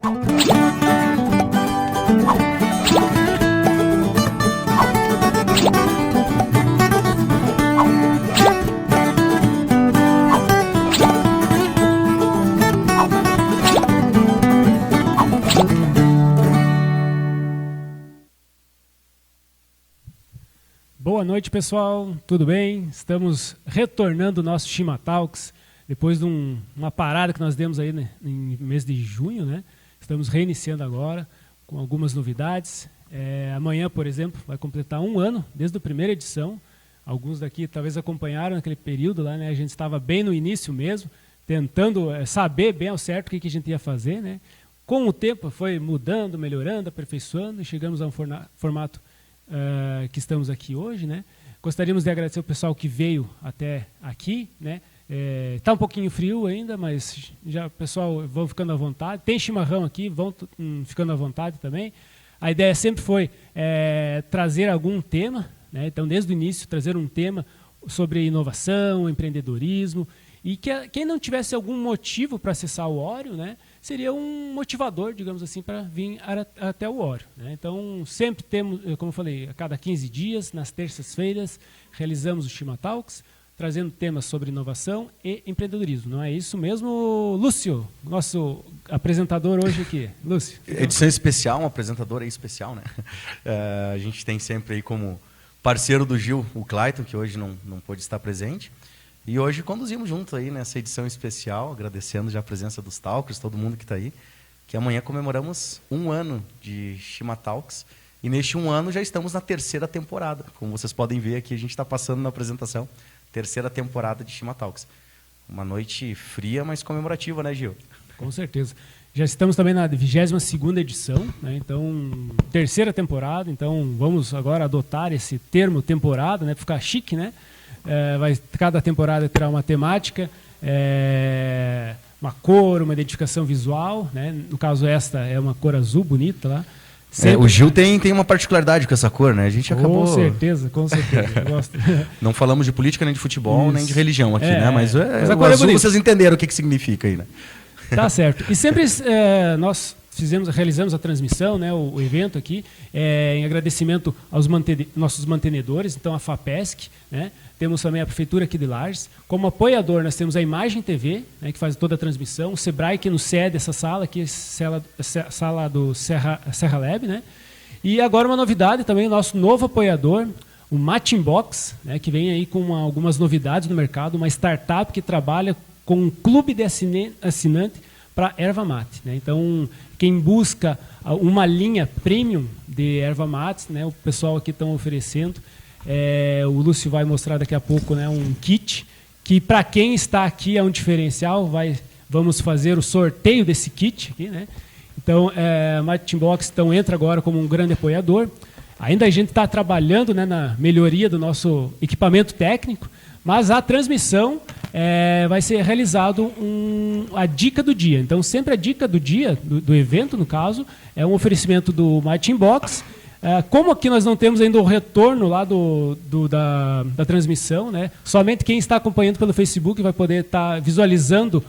Boa noite, pessoal. Tudo bem? Estamos retornando o nosso Shima Talks depois de uma parada que nós demos aí, né, em mês de junho, né? Estamos reiniciando agora com algumas novidades. Amanhã, por exemplo, vai completar 1 ano desde a primeira edição. Alguns daqui talvez acompanharam naquele período lá, né? A gente estava bem no início mesmo, tentando saber bem ao certo o que a gente ia fazer, né? Com o tempo foi mudando, melhorando, aperfeiçoando e chegamos a um formato que estamos aqui hoje, né? Gostaríamos de agradecer o pessoal que veio até aqui, né? Está um pouquinho frio ainda, mas já o pessoal vão ficando à vontade. Tem chimarrão aqui, vão ficando à vontade também. A ideia sempre foi trazer algum tema, né? Então desde o início trazer um tema sobre inovação, empreendedorismo, e que quem não tivesse algum motivo para acessar o Oreo, né, seria um motivador, digamos assim, para vir até o Oreo, né? Então, sempre temos, como eu falei, a cada 15 dias, nas terças-feiras, realizamos o Shima Talks, trazendo temas sobre inovação e empreendedorismo. Não é isso mesmo, Lúcio? Nosso apresentador hoje aqui. Lúcio. Edição especial, um apresentador aí especial, né? A gente tem sempre aí como parceiro do Gil, o Clayton, que hoje não pôde estar presente. E hoje conduzimos junto aí nessa edição especial, agradecendo já a presença dos Talkers, todo mundo que está aí, que amanhã comemoramos 1 ano de Shima Talks. E neste 1 ano já estamos na 3ª temporada. Como vocês podem ver aqui, a gente está passando na apresentação, 3ª temporada de Shima Talks. Uma noite fria, mas comemorativa, né, Gil? Com certeza. Já estamos também na 22ª edição, né? Então, 3ª temporada, então vamos agora adotar esse termo temporada, né, para ficar chique, né? Cada temporada terá uma temática, uma cor, uma identificação visual, né? No caso esta é uma cor azul bonita lá. O Gil tem uma particularidade com essa cor, né? A gente acabou... Com certeza, eu gosto. Não falamos de política, nem de futebol, nem de religião aqui, né? Mas a o cor azul, vocês entenderam o que significa aí, né? Tá certo. E sempre nós realizamos a transmissão, né, o evento aqui, em agradecimento aos nossos mantenedores, então a FAPESC, né? Temos também a Prefeitura aqui de Lages. Como apoiador, nós temos a Imagem TV, né, que faz toda a transmissão, o Sebrae, que nos cede essa sala aqui, sala do Serra Lab, né? E agora uma novidade também, o nosso novo apoiador, o Matinbox, né, que vem aí com algumas novidades no mercado, uma startup que trabalha com um clube de assinante para erva mate, né? Então, quem busca uma linha premium de erva mate, né, o pessoal aqui estão oferecendo. O Lúcio vai mostrar daqui a pouco, né, um kit que, para quem está aqui, é um diferencial. Vamos fazer o sorteio desse kit aqui, né? Então, a Matinbox entra agora como um grande apoiador. Ainda a gente está trabalhando, né, na melhoria do nosso equipamento técnico, mas a transmissão vai ser realizado a dica do dia. Então, sempre a dica do dia, do evento, no caso, é um oferecimento do Matinbox. Como aqui nós não temos ainda o retorno lá da transmissão, né? Somente quem está acompanhando pelo Facebook vai poder estar visualizando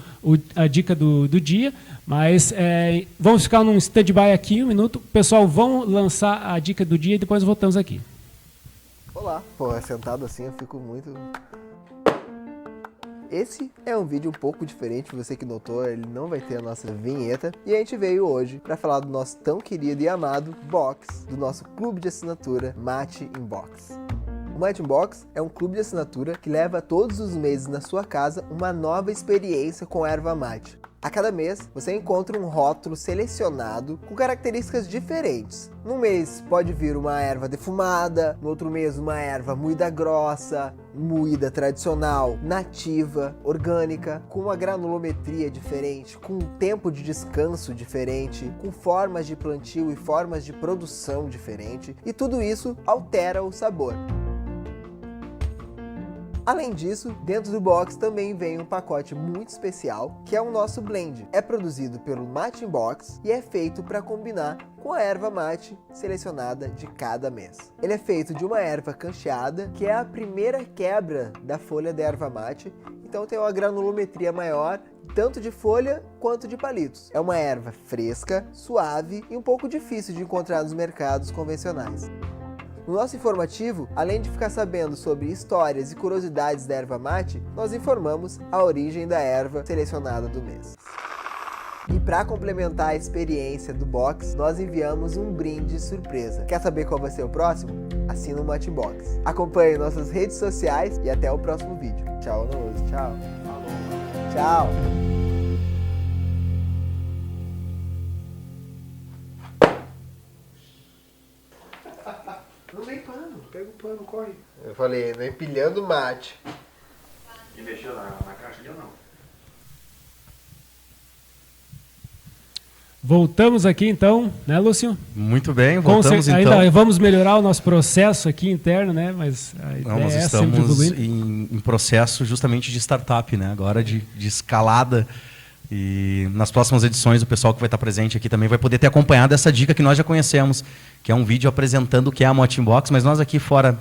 a dica do dia, mas vamos ficar num stand-by aqui, 1 minuto. O pessoal vão lançar a dica do dia e depois voltamos aqui. Olá, sentado assim eu fico muito... Esse é um vídeo um pouco diferente, você que notou, ele não vai ter a nossa vinheta. E a gente veio hoje para falar do nosso tão querido e amado box, do nosso clube de assinatura Mate Inbox. O Mate Inbox é um clube de assinatura que leva todos os meses na sua casa uma nova experiência com erva mate. A cada mês, você encontra um rótulo selecionado com características diferentes. Num mês pode vir uma erva defumada, no outro mês uma erva moída grossa, moída tradicional, nativa, orgânica, com uma granulometria diferente, com um tempo de descanso diferente, com formas de plantio e formas de produção diferente, e tudo isso altera o sabor. Além disso, dentro do box também vem um pacote muito especial, que é o nosso blend. É produzido pelo Mate Inbox e é feito para combinar com a erva mate selecionada de cada mês. Ele é feito de uma erva cancheada, que é a primeira quebra da folha da erva mate, então tem uma granulometria maior, tanto de folha quanto de palitos. É uma erva fresca, suave e um pouco difícil de encontrar nos mercados convencionais. No nosso informativo, além de ficar sabendo sobre histórias e curiosidades da erva mate, nós informamos a origem da erva selecionada do mês. E para complementar a experiência do box, nós enviamos um brinde surpresa. Quer saber qual vai ser o próximo? Assina o Mate Box. Acompanhe nossas redes sociais e até o próximo vídeo. Tchau, Noso. Tchau. Tchau. Não vem pano, pega o pano, corre. Eu falei, não empilhando mate. E mexeu na caixa ali ou não? Voltamos aqui então, né, Lúcio? Muito bem, voltamos então. Ainda vamos melhorar o nosso processo aqui interno, né? Mas a ideia nós estamos em processo justamente de startup, né? Agora de escalada. E nas próximas edições o pessoal que vai estar presente aqui também vai poder ter acompanhado essa dica que nós já conhecemos, que é um vídeo apresentando o que é a Mate Box, mas nós aqui fora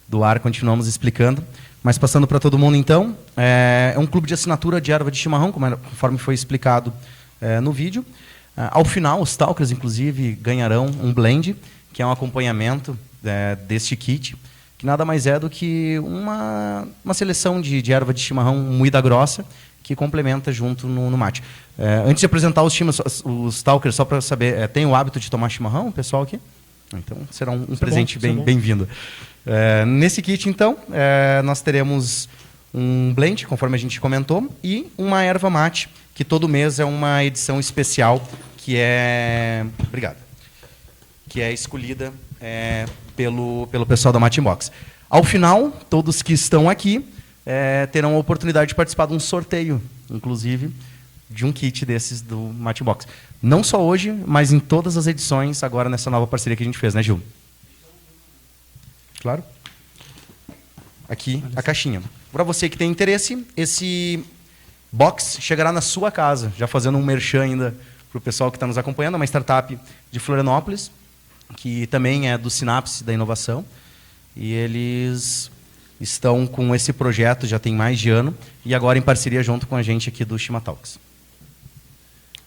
do ar continuamos explicando. Mas passando para todo mundo então, é um clube de assinatura de erva de chimarrão, conforme foi explicado no vídeo. Ao final, os talkers, inclusive, ganharão um blend, que é um acompanhamento deste kit, que nada mais é do que uma seleção de erva de chimarrão moída grossa, que complementa junto no mate. Antes de apresentar os talkers, só para saber, tem o hábito de tomar chimarrão, o pessoal aqui? Então, será um presente bem-vindo. Nesse kit, então, nós teremos um blend, conforme a gente comentou, e uma erva mate, que todo mês é uma edição especial, que é... Obrigado. Que é escolhida pelo pessoal da Mate Box. Ao final, todos que estão aqui terão a oportunidade de participar de um sorteio, inclusive, de um kit desses do Mate Box. Não só hoje, mas em todas as edições, agora nessa nova parceria que a gente fez, né, Gil? Claro. Aqui, a caixinha. Para você que tem interesse, esse box chegará na sua casa, já fazendo um merchan ainda para o pessoal que está nos acompanhando, uma startup de Florianópolis, que também é do Sinapse da Inovação, e eles estão com esse projeto já tem mais de ano, e agora em parceria junto com a gente aqui do Chimatalks.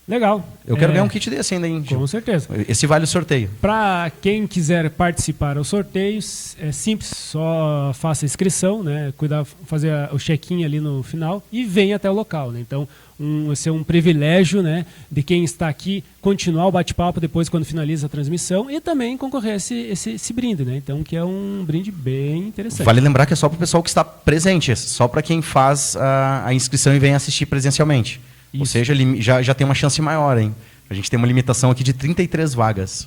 Legal. Eu quero ganhar um kit desse ainda, hein, Gil? Com certeza. Esse vale o sorteio. Para quem quiser participar aos sorteios, é simples, só faça a inscrição, né? Fazer o check-in ali no final e venha até o local, né? Então, vai ser um privilégio, né, de quem está aqui continuar o bate-papo depois quando finaliza a transmissão e também concorrer a esse brinde, né? Então, que é um brinde bem interessante. Vale lembrar que é só para o pessoal que está presente, só para quem faz a inscrição e vem assistir presencialmente. Isso. Ou seja, já tem uma chance maior, hein? A gente tem uma limitação aqui de 33 vagas.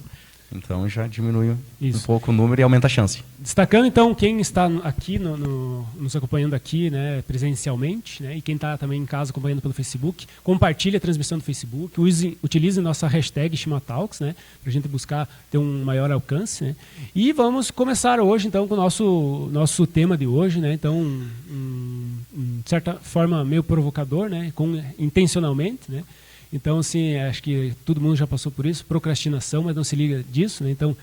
Então já diminui um pouco o número e aumenta a chance. Destacando então quem está aqui nos acompanhando aqui, né, presencialmente, né, e quem está também em casa acompanhando pelo Facebook, compartilhe a transmissão do Facebook, utilize nossa hashtag Chimatalks, né, para a gente buscar ter um maior alcance, né. E vamos começar hoje então com o nosso tema de hoje, né, então de certa forma meio provocador, né, intencionalmente, né. Então, assim, acho que todo mundo já passou por isso, procrastinação, mas não se liga disso, né? Então,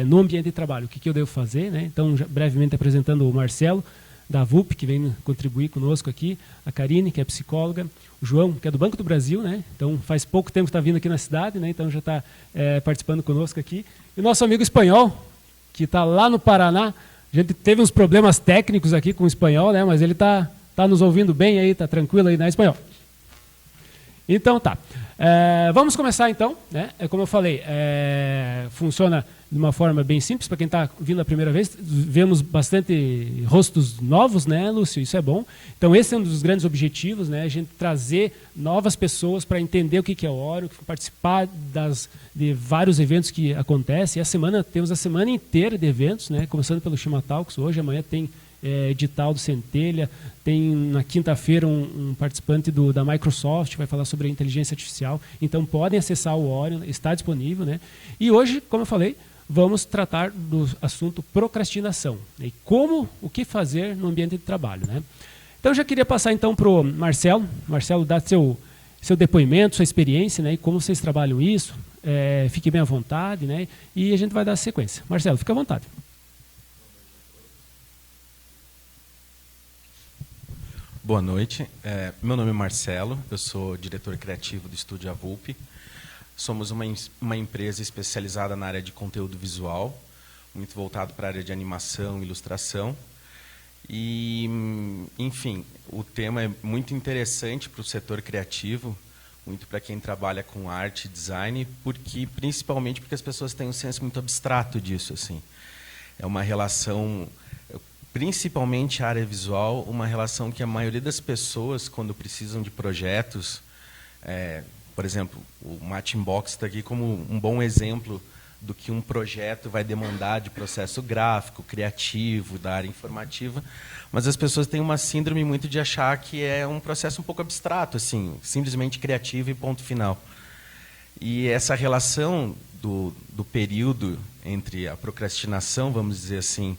no ambiente de trabalho, o que eu devo fazer, né? Então, brevemente apresentando o Marcelo, da VUP, que vem contribuir conosco aqui, a Karine, que é psicóloga, o João, que é do Banco do Brasil, né? Então, faz pouco tempo que está vindo aqui na cidade, né? Então, já está participando conosco aqui. E o nosso amigo espanhol, que está lá no Paraná, a gente teve uns problemas técnicos aqui com o espanhol, né? Mas ele está nos ouvindo bem aí, está tranquilo aí, né, espanhol? Então tá, vamos começar então, né? Como eu falei, funciona de uma forma bem simples, para quem está vindo a primeira vez, vemos bastante rostos novos, né, Lúcio? Isso é bom. Então esse é um dos grandes objetivos, né? A gente trazer novas pessoas para entender o que é o Oro, participar de vários eventos que acontecem. E temos a semana inteira de eventos, né? Começando pelo Chimatalks hoje, amanhã tem edital do Centelha, tem na quinta-feira um participante da Microsoft, vai falar sobre a inteligência artificial, então podem acessar o Orion, está disponível, né? E hoje, como eu falei, vamos tratar do assunto procrastinação, né? E o que fazer no ambiente de trabalho, né? Então eu já queria passar então para o Marcelo dar seu depoimento, sua experiência, né? E como vocês trabalham isso, fique bem à vontade, né? E a gente vai dar sequência. Marcelo, fica à vontade. Boa noite. Meu nome é Marcelo, eu sou diretor criativo do Estúdio Avulp. Somos uma empresa especializada na área de conteúdo visual, muito voltado para a área de animação e ilustração. E, enfim, o tema é muito interessante para o setor criativo, muito para quem trabalha com arte e design, principalmente porque as pessoas têm um senso muito abstrato disso. Assim. É uma relação, principalmente a área visual, uma relação que a maioria das pessoas, quando precisam de projetos, por exemplo, o Matching Box está aqui como um bom exemplo do que um projeto vai demandar de processo gráfico, criativo, da área informativa, mas as pessoas têm uma síndrome muito de achar que é um processo um pouco abstrato, assim, simplesmente criativo e ponto final. E essa relação do período entre a procrastinação, vamos dizer assim,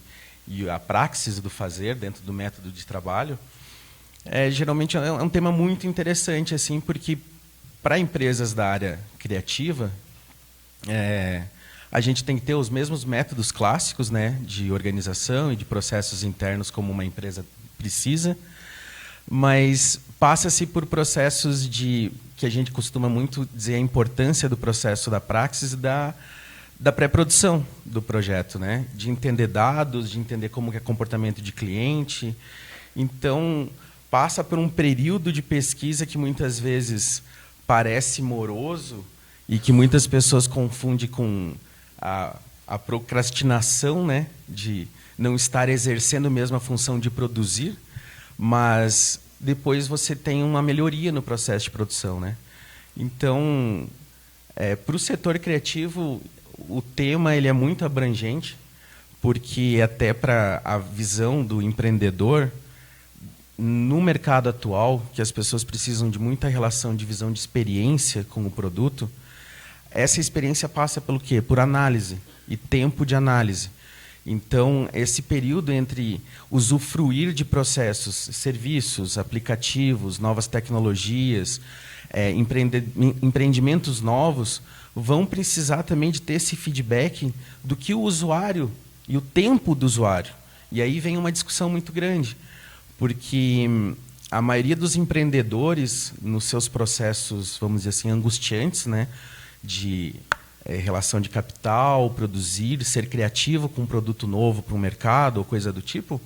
e a praxis do fazer dentro do método de trabalho, geralmente é um tema muito interessante, assim, porque para empresas da área criativa, a gente tem que ter os mesmos métodos clássicos, né, de organização e de processos internos como uma empresa precisa, mas passa-se por processos que a gente costuma muito dizer a importância do processo da praxis da pré-produção do projeto, né, de entender dados, de entender como que é comportamento de cliente. Então, passa por um período de pesquisa que muitas vezes parece moroso e que muitas pessoas confundem com a procrastinação, né, de não estar exercendo mesmo a função de produzir, mas depois você tem uma melhoria no processo de produção, né? Então, para o setor criativo, o tema ele é muito abrangente, porque até para a visão do empreendedor, no mercado atual, que as pessoas precisam de muita relação de visão de experiência com o produto, essa experiência passa pelo quê? Por análise e tempo de análise. Então, esse período entre usufruir de processos, serviços, aplicativos, novas tecnologias, empreendimentos novos, vão precisar também de ter esse feedback do que o usuário e o tempo do usuário. E aí vem uma discussão muito grande, porque a maioria dos empreendedores, nos seus processos, vamos dizer assim, angustiantes, né, de relação de capital, produzir, ser criativo com um produto novo para o mercado ou coisa do tipo,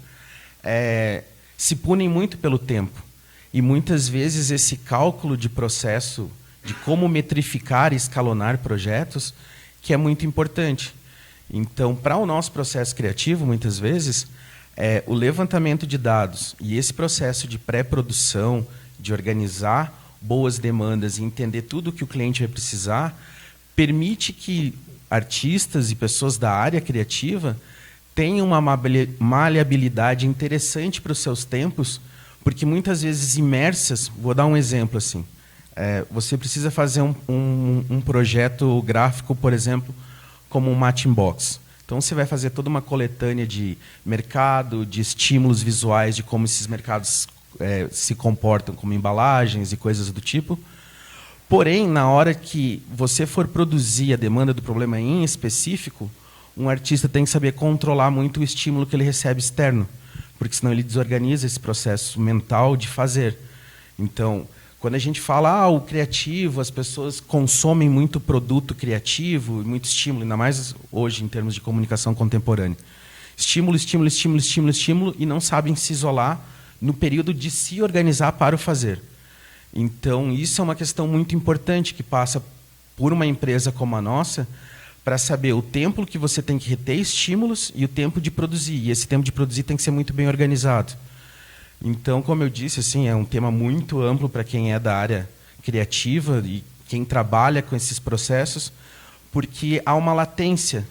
se punem muito pelo tempo. E muitas vezes esse cálculo de processo, de como metrificar e escalonar projetos, que é muito importante. Então, para o nosso processo criativo, muitas vezes, o levantamento de dados e esse processo de pré-produção, de organizar boas demandas e entender tudo o que o cliente vai precisar, permite que artistas e pessoas da área criativa tenham uma maleabilidade interessante para os seus tempos, porque muitas vezes imersas, vou dar um exemplo assim, você precisa fazer um projeto gráfico, por exemplo, como um Matching Box. Então você vai fazer toda uma coletânea de mercado, de estímulos visuais, de como esses mercados se comportam como embalagens e coisas do tipo. Porém, na hora que você for produzir a demanda do problema em específico, um artista tem que saber controlar muito o estímulo que ele recebe externo, porque senão ele desorganiza esse processo mental de fazer. Então, quando a gente fala o criativo, as pessoas consomem muito produto criativo, muito estímulo, ainda mais hoje em termos de comunicação contemporânea. Estímulo, estímulo, estímulo, estímulo, estímulo, e não sabem se isolar no período de se organizar para o fazer. Então, isso é uma questão muito importante que passa por uma empresa como a nossa, para saber o tempo que você tem que reter estímulos e o tempo de produzir. E esse tempo de produzir tem que ser muito bem organizado. Então, como eu disse, assim, é um tema muito amplo para quem é da área criativa e quem trabalha com esses processos, porque há uma latência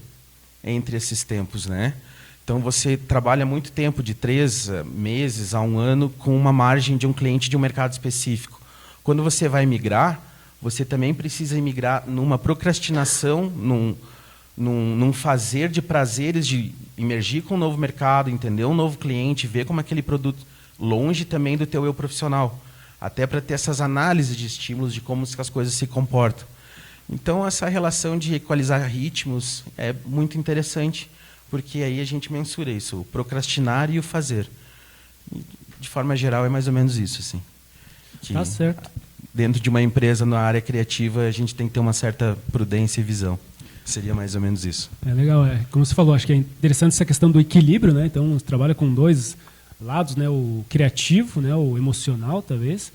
entre esses tempos, né? Então, você trabalha muito tempo, de 3 meses a 1 ano, com uma margem de um cliente de um mercado específico. Quando você vai migrar, você também precisa migrar numa procrastinação, num fazer de prazeres, de emergir com um novo mercado, entender um novo cliente, ver como aquele produto, longe também do teu eu profissional, até para ter essas análises de estímulos, de como as coisas se comportam. Então, essa relação de equalizar ritmos é muito interessante, porque aí a gente mensura isso, o procrastinar e o fazer. de forma geral, é mais ou menos isso, assim. Tá certo. Dentro de uma empresa, na área criativa, a gente tem que ter uma certa prudência e visão. Seria mais ou menos isso. É legal, como você falou, acho que é interessante essa questão do equilíbrio, né? Então, você trabalha com dois lados, né? O criativo, né? O emocional, talvez,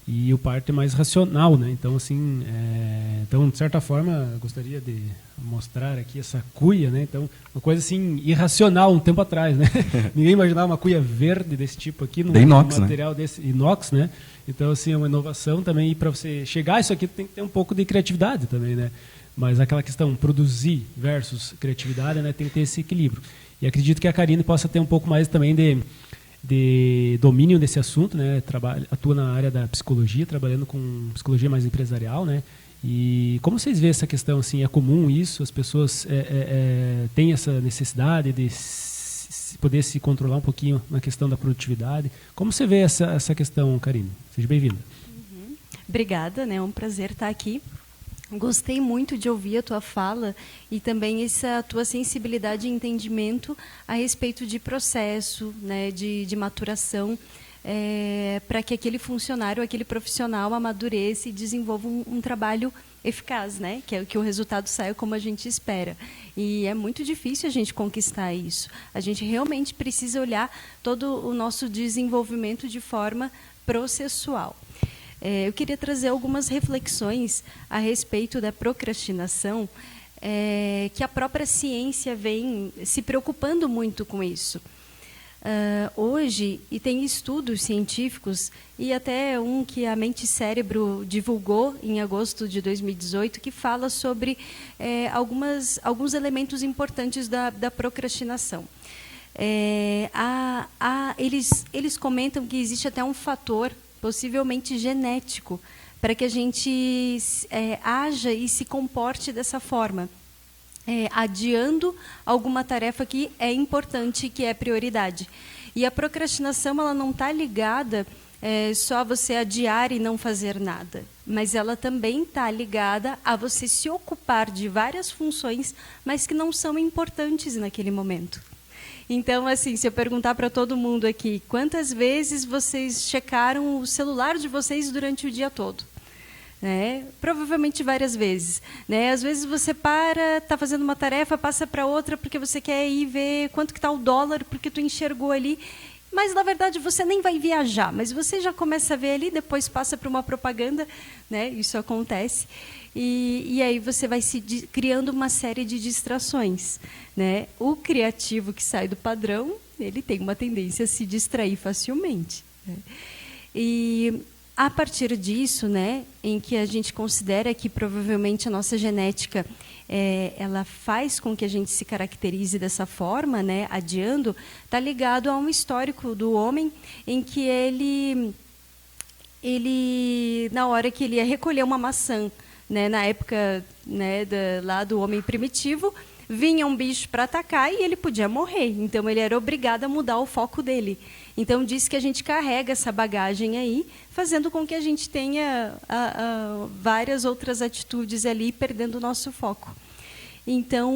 e o parte mais racional, né? Então, assim, então, de certa forma, eu gostaria de mostrar aqui essa cuia, né? Então, uma coisa assim irracional um tempo atrás, né? Ninguém imaginava uma cuia verde desse tipo aqui, num inox, material desse inox, né? Então, assim, é uma inovação também, e para você chegar a isso aqui tem que ter um pouco de criatividade também, né? Mas aquela questão produzir versus criatividade, né, tem que ter esse equilíbrio. E acredito que a Karine possa ter um pouco mais também de domínio desse assunto, né? Atua na área da psicologia, trabalhando com psicologia mais empresarial, né? E como vocês veem essa questão, assim, é comum isso? As pessoas têm essa necessidade de poder se controlar um pouquinho na questão da produtividade? Como você vê essa questão, Karine? Seja bem-vinda. Obrigada, né? É um prazer estar aqui. Gostei muito de ouvir a tua fala e também essa tua sensibilidade e entendimento a respeito de processo, né, de maturação, para que aquele funcionário, aquele profissional amadureça e desenvolva um trabalho eficaz, né, que o resultado saia como a gente espera. E é muito difícil a gente conquistar isso. A gente realmente precisa olhar todo o nosso desenvolvimento de forma processual. Eu queria trazer algumas reflexões a respeito da procrastinação, que a própria ciência vem se preocupando muito com isso. Hoje, e tem estudos científicos, e até um que a Mente Cérebro divulgou em agosto de 2018, que fala sobre alguns elementos importantes da procrastinação. Eles comentam que existe até um fator possivelmente genético, para que a gente haja e se comporte dessa forma, adiando alguma tarefa que é importante, que é prioridade. E a procrastinação, ela não está ligada só a você adiar e não fazer nada, mas ela também está ligada a você se ocupar de várias funções, mas que não são importantes naquele momento. Então, assim, se eu perguntar para todo mundo aqui, quantas vezes vocês checaram o celular de vocês durante o dia todo? Provavelmente várias vezes. Às vezes você está fazendo uma tarefa, passa para outra porque você quer ir ver quanto que está o dólar, porque tu enxergou ali. Mas, na verdade, você nem vai viajar, mas você já começa a ver ali, depois passa para uma propaganda, né? Isso acontece. E aí você vai criando uma série de distrações, né? O criativo que sai do padrão, ele tem uma tendência a se distrair facilmente, né? E a partir disso, né, em que a gente considera que provavelmente a nossa genética ela faz com que a gente se caracterize dessa forma, né, adiando, está ligado a um histórico do homem em que ele na hora que ele ia recolher uma maçã, né, na época, né, lá do homem primitivo, vinha um bicho para atacar e ele podia morrer. Então, ele era obrigado a mudar o foco dele. Então, diz que a gente carrega essa bagagem aí, fazendo com que a gente tenha várias outras atitudes ali, perdendo o nosso foco. Então,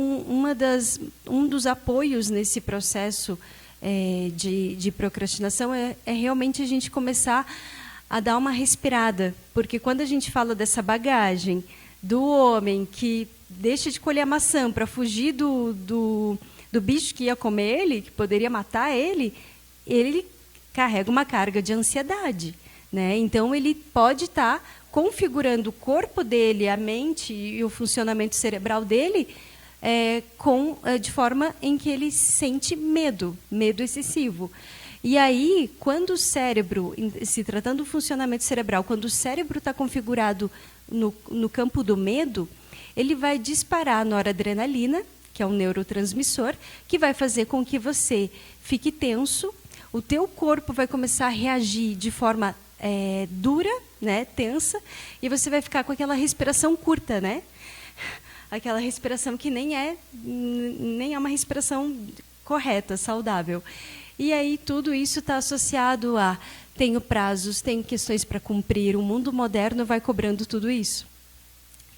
um dos apoios nesse processo de procrastinação é realmente a gente começar a dar uma respirada, porque quando a gente fala dessa bagagem do homem que deixa de colher a maçã para fugir do bicho que ia comer ele, que poderia matar ele carrega uma carga de ansiedade, né? Então, ele pode estar configurando o corpo dele, a mente e o funcionamento cerebral dele de forma em que ele sente medo excessivo. E aí, quando o cérebro, se tratando do funcionamento cerebral, quando o cérebro está configurado no campo do medo, ele vai disparar a noradrenalina, que é um neurotransmissor, que vai fazer com que você fique tenso, o teu corpo vai começar a reagir de forma dura, né, tensa, e você vai ficar com aquela respiração curta, né? Aquela respiração que nem é uma respiração correta, saudável. E aí tudo isso está associado a tenho prazos, tenho questões para cumprir, o mundo moderno vai cobrando tudo isso.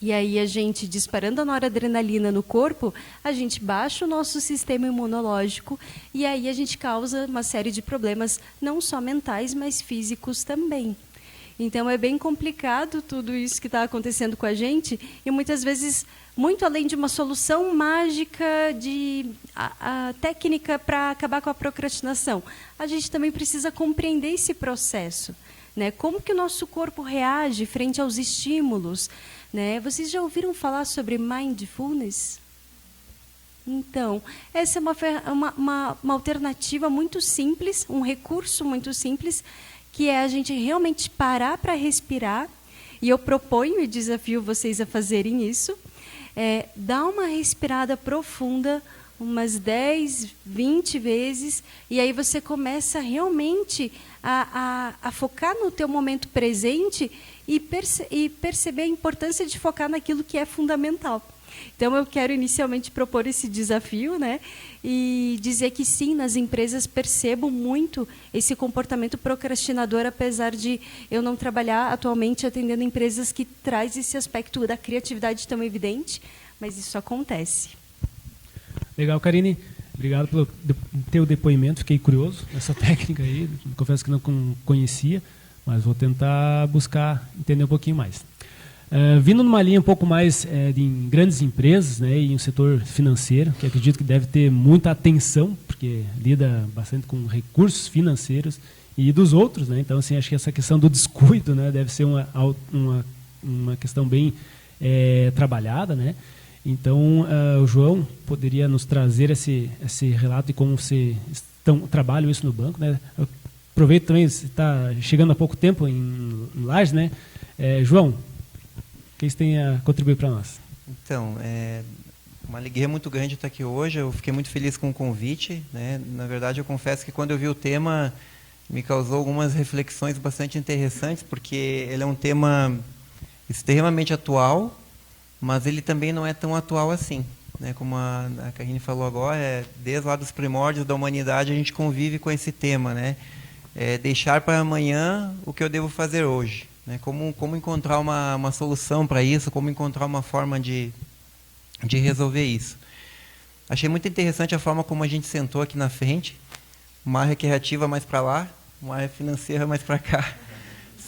E aí a gente, disparando a noradrenalina no corpo, a gente baixa o nosso sistema imunológico e aí a gente causa uma série de problemas, não só mentais, mas físicos também. Então é bem complicado tudo isso que está acontecendo com a gente e muitas vezes, muito além de uma solução mágica, a técnica para acabar com a procrastinação, a gente também precisa compreender esse processo, né? Como que o nosso corpo reage frente aos estímulos, né? Vocês já ouviram falar sobre mindfulness? Então, essa é uma alternativa muito simples, um recurso muito simples, que é a gente realmente parar para respirar, e eu proponho e desafio vocês a fazerem isso, dar uma respirada profunda, umas 10, 20 vezes, e aí você começa realmente a focar no teu momento presente e perceber a importância de focar naquilo que é fundamental. Então, eu quero inicialmente propor esse desafio, né? E dizer que sim, nas empresas percebo muito esse comportamento procrastinador, apesar de eu não trabalhar atualmente atendendo empresas que traz esse aspecto da criatividade tão evidente, mas isso acontece. Legal, Karine. Obrigado pelo teu depoimento. Fiquei curioso nessa técnica aí. Confesso que não conhecia, mas vou tentar buscar entender um pouquinho mais. Vindo numa linha um pouco mais de grandes empresas, né, e um setor financeiro, que acredito que deve ter muita atenção, porque lida bastante com recursos financeiros e dos outros, né? Então, assim, acho que essa questão do descuido, né, deve ser uma questão bem trabalhada, né? Então, o João poderia nos trazer esse relato de como vocês trabalham isso no banco, né? Eu aproveito também, você está chegando há pouco tempo em Lages, né? João, o que você tem a contribuir para nós? Então, uma alegria muito grande estar aqui hoje. Eu fiquei muito feliz com o convite, né? Na verdade, eu confesso que quando eu vi o tema, me causou algumas reflexões bastante interessantes, porque ele é um tema extremamente atual, mas ele também não é tão atual assim, né? Como a Karine falou agora, desde lá dos primórdios da humanidade a gente convive com esse tema, né? Deixar para amanhã o que eu devo fazer hoje. Né? Como encontrar uma solução para isso, como encontrar uma forma de resolver isso. Achei muito interessante a forma como a gente sentou aqui na frente, uma área criativa mais para lá, uma área financeira mais para cá.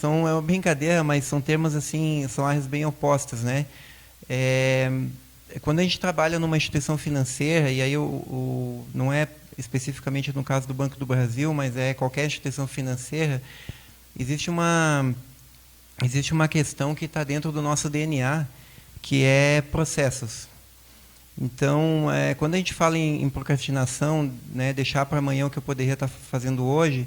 É uma brincadeira, mas são termos assim, são áreas bem opostas, né? Quando a gente trabalha numa instituição financeira, e aí não é especificamente no caso do Banco do Brasil, mas é qualquer instituição financeira, existe uma questão que está dentro do nosso DNA, que é processos. Então, quando a gente fala em procrastinação, né, deixar para amanhã o que eu poderia estar fazendo hoje,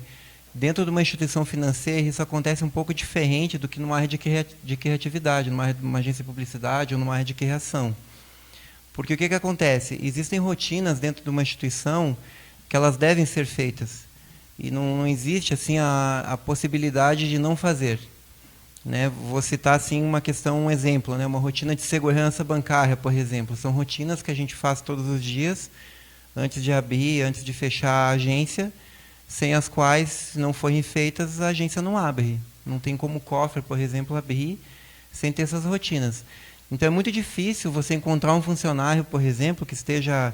dentro de uma instituição financeira, isso acontece um pouco diferente do que numa área de criatividade, numa agência de publicidade ou numa área de criação. Porque o que acontece? Existem rotinas dentro de uma instituição que elas devem ser feitas. E não existe assim, a possibilidade de não fazer. Né? Vou citar assim, um exemplo, né? Uma rotina de segurança bancária, por exemplo. São rotinas que a gente faz todos os dias, antes de abrir, antes de fechar a agência, sem as quais, se não forem feitas, a agência não abre. Não tem como o cofre, por exemplo, abrir sem ter essas rotinas. Então, é muito difícil você encontrar um funcionário, por exemplo, que esteja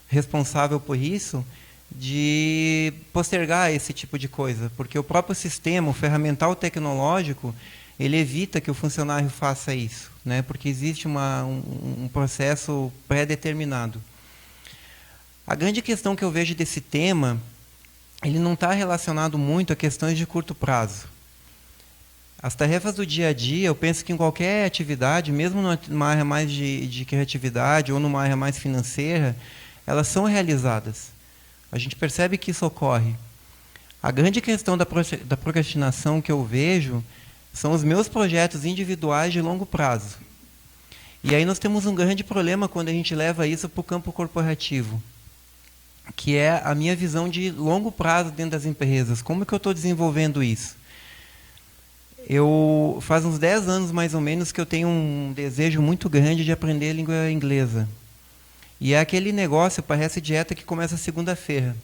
responsável por isso, de postergar esse tipo de coisa, porque o próprio sistema, o ferramental tecnológico, ele evita que o funcionário faça isso, né? Porque existe um processo pré-determinado. A grande questão que eu vejo desse tema, ele não está relacionado muito a questões de curto prazo. As tarefas do dia a dia, eu penso que em qualquer atividade, mesmo numa área mais de criatividade ou numa área mais financeira, elas são realizadas. A gente percebe que isso ocorre. A grande questão da procrastinação que eu vejo são os meus projetos individuais de longo prazo. E aí nós temos um grande problema quando a gente leva isso para o campo corporativo, que é a minha visão de longo prazo dentro das empresas. Como que eu estou desenvolvendo isso? Faz uns 10 anos, mais ou menos, que eu tenho um desejo muito grande de aprender a língua inglesa. E é aquele negócio, parece dieta que começa segunda-feira.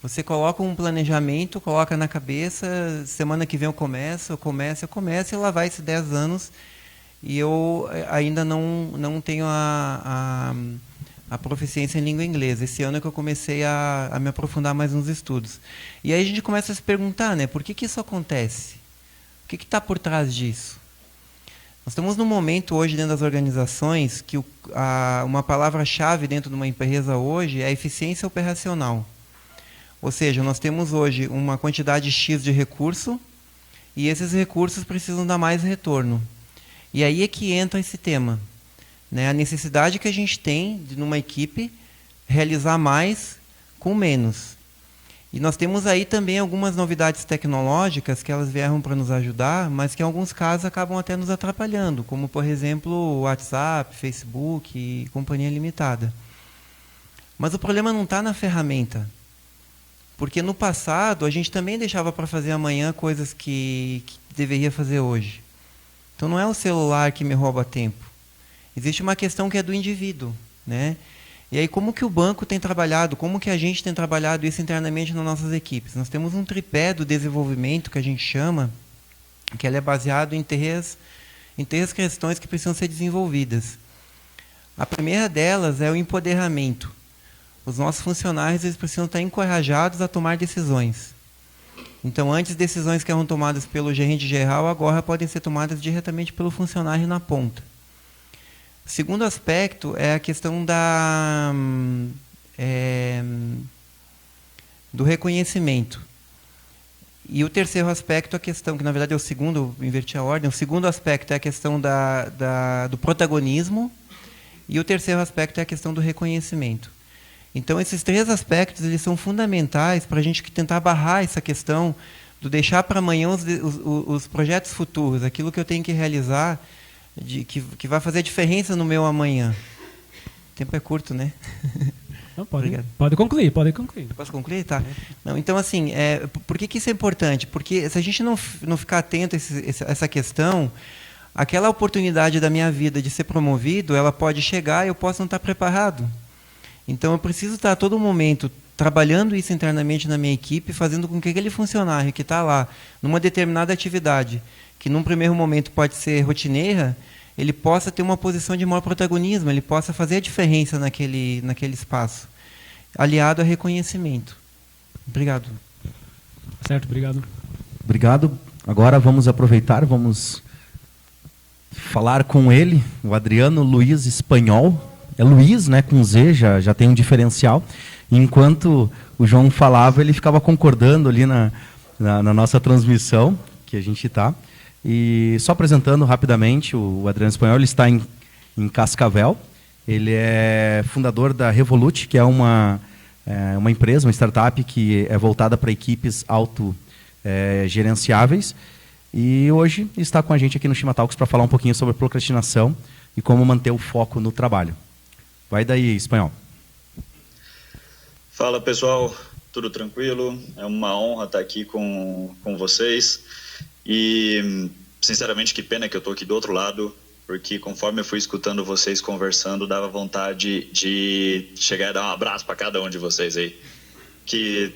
Você coloca um planejamento, coloca na cabeça, semana que vem eu começo, e lá vai esses 10 anos. e eu ainda não tenho a proficiência em língua inglesa. Esse ano é que eu comecei a me aprofundar mais nos estudos. E aí a gente começa a se perguntar, né, por que isso acontece? O que está por trás disso? Nós estamos num momento hoje dentro das organizações que uma palavra-chave dentro de uma empresa hoje é a eficiência operacional. Ou seja, nós temos hoje uma quantidade X de recurso e esses recursos precisam dar mais retorno. E aí é que entra esse tema, né? A necessidade que a gente tem de, numa equipe, realizar mais com menos. E nós temos aí também algumas novidades tecnológicas que elas vieram para nos ajudar, mas que em alguns casos acabam até nos atrapalhando, como, por exemplo, o WhatsApp, Facebook e companhia limitada. Mas o problema não está na ferramenta. Porque no passado a gente também deixava para fazer amanhã coisas que deveria fazer hoje. Então não é o celular que me rouba tempo. Existe uma questão que é do indivíduo, né? E aí como que o banco tem trabalhado, como que a gente tem trabalhado isso internamente nas nossas equipes? Nós temos um tripé do desenvolvimento que a gente chama, que ele é baseado em três questões que precisam ser desenvolvidas. A primeira delas é o empoderamento. Os nossos funcionários eles precisam estar encorajados a tomar decisões. Então, antes, decisões que eram tomadas pelo gerente geral, agora podem ser tomadas diretamente pelo funcionário na ponta. O segundo aspecto é a questão do reconhecimento. E o terceiro aspecto, a questão, que na verdade é o segundo, eu inverti a ordem, o segundo aspecto é a questão do protagonismo, e o terceiro aspecto é a questão do reconhecimento. Então, esses três aspectos eles são fundamentais para a gente tentar barrar essa questão do deixar para amanhã os projetos futuros, aquilo que eu tenho que realizar, que vai fazer diferença no meu amanhã. O tempo é curto, né? Não, pode concluir. Posso concluir? Tá. Não, então, assim, por que isso é importante? Porque se a gente não ficar atento a essa questão, aquela oportunidade da minha vida de ser promovido, ela pode chegar e eu posso não estar preparado. Então, eu preciso estar a todo momento trabalhando isso internamente na minha equipe, fazendo com que aquele funcionário que está lá, numa determinada atividade, que num primeiro momento pode ser rotineira, ele possa ter uma posição de maior protagonismo, ele possa fazer a diferença naquele espaço, aliado a reconhecimento. Obrigado. Certo, obrigado. Obrigado. Agora vamos aproveitar, vamos falar com ele, o Adriano Luiz Espanhol. É Luiz, né, com Z, já tem um diferencial. Enquanto o João falava, ele ficava concordando ali na nossa transmissão, que a gente está. E só apresentando rapidamente, o Adriano Espanhol, ele está em Cascavel. Ele é fundador da Revolut, que é uma empresa, uma startup que é voltada para equipes autogerenciáveis. E hoje está com a gente aqui no Shima Talks para falar um pouquinho sobre procrastinação e como manter o foco no trabalho. Vai daí, Espanhol. Fala, pessoal. Tudo tranquilo? É uma honra estar aqui com vocês. E, sinceramente, que pena que eu estou aqui do outro lado, porque conforme eu fui escutando vocês conversando, dava vontade de chegar e dar um abraço para cada um de vocês aí. Que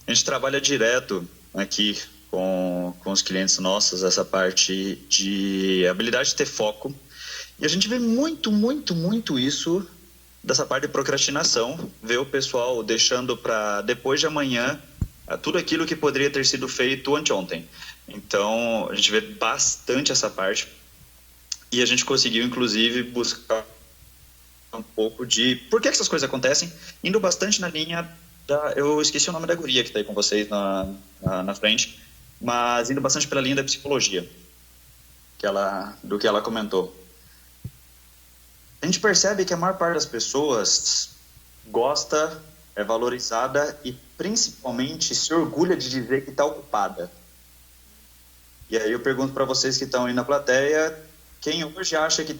a gente trabalha direto aqui com os clientes nossos, essa parte de habilidade de ter foco. E a gente vê muito isso dessa parte de procrastinação, ver o pessoal deixando para depois de amanhã tudo aquilo que poderia ter sido feito anteontem. Então, a gente vê bastante essa parte e a gente conseguiu, inclusive, buscar um pouco de por que essas coisas acontecem, indo bastante na linha da... Eu esqueci o nome da guria que está aí com vocês na frente, mas indo bastante pela linha da psicologia, do que ela comentou. A gente percebe que a maior parte das pessoas gosta, é valorizada e principalmente se orgulha de dizer que está ocupada. E aí eu pergunto para vocês que estão aí na plateia, quem hoje acha que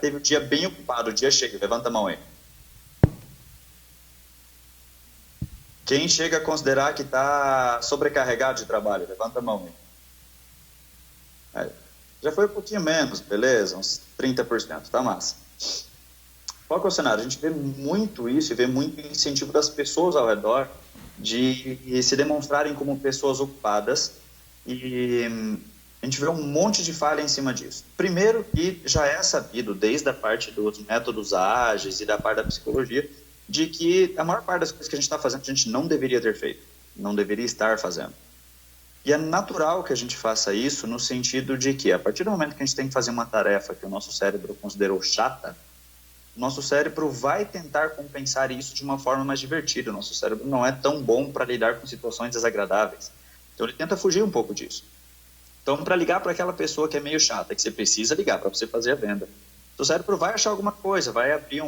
teve o dia bem ocupado, o dia cheio? Levanta a mão aí. Quem chega a considerar que está sobrecarregado de trabalho? Levanta a mão aí. Já foi um pouquinho menos, beleza? Uns 30%, tá massa. Qual que é o cenário? A gente vê muito isso e vê muito incentivo das pessoas ao redor de se demonstrarem como pessoas ocupadas e a gente vê um monte de falha em cima disso. Primeiro, que já é sabido, desde a parte dos métodos ágeis e da parte da psicologia, de que a maior parte das coisas que a gente está fazendo, a gente não deveria ter feito, não deveria estar fazendo. E é natural que a gente faça isso no sentido de que, a partir do momento que a gente tem que fazer uma tarefa que o nosso cérebro considerou chata, o nosso cérebro vai tentar compensar isso de uma forma mais divertida. O nosso cérebro não é tão bom para lidar com situações desagradáveis. Então, ele tenta fugir um pouco disso. Então, para ligar para aquela pessoa que é meio chata, que você precisa ligar para você fazer a venda, o cérebro vai achar alguma coisa, vai abrir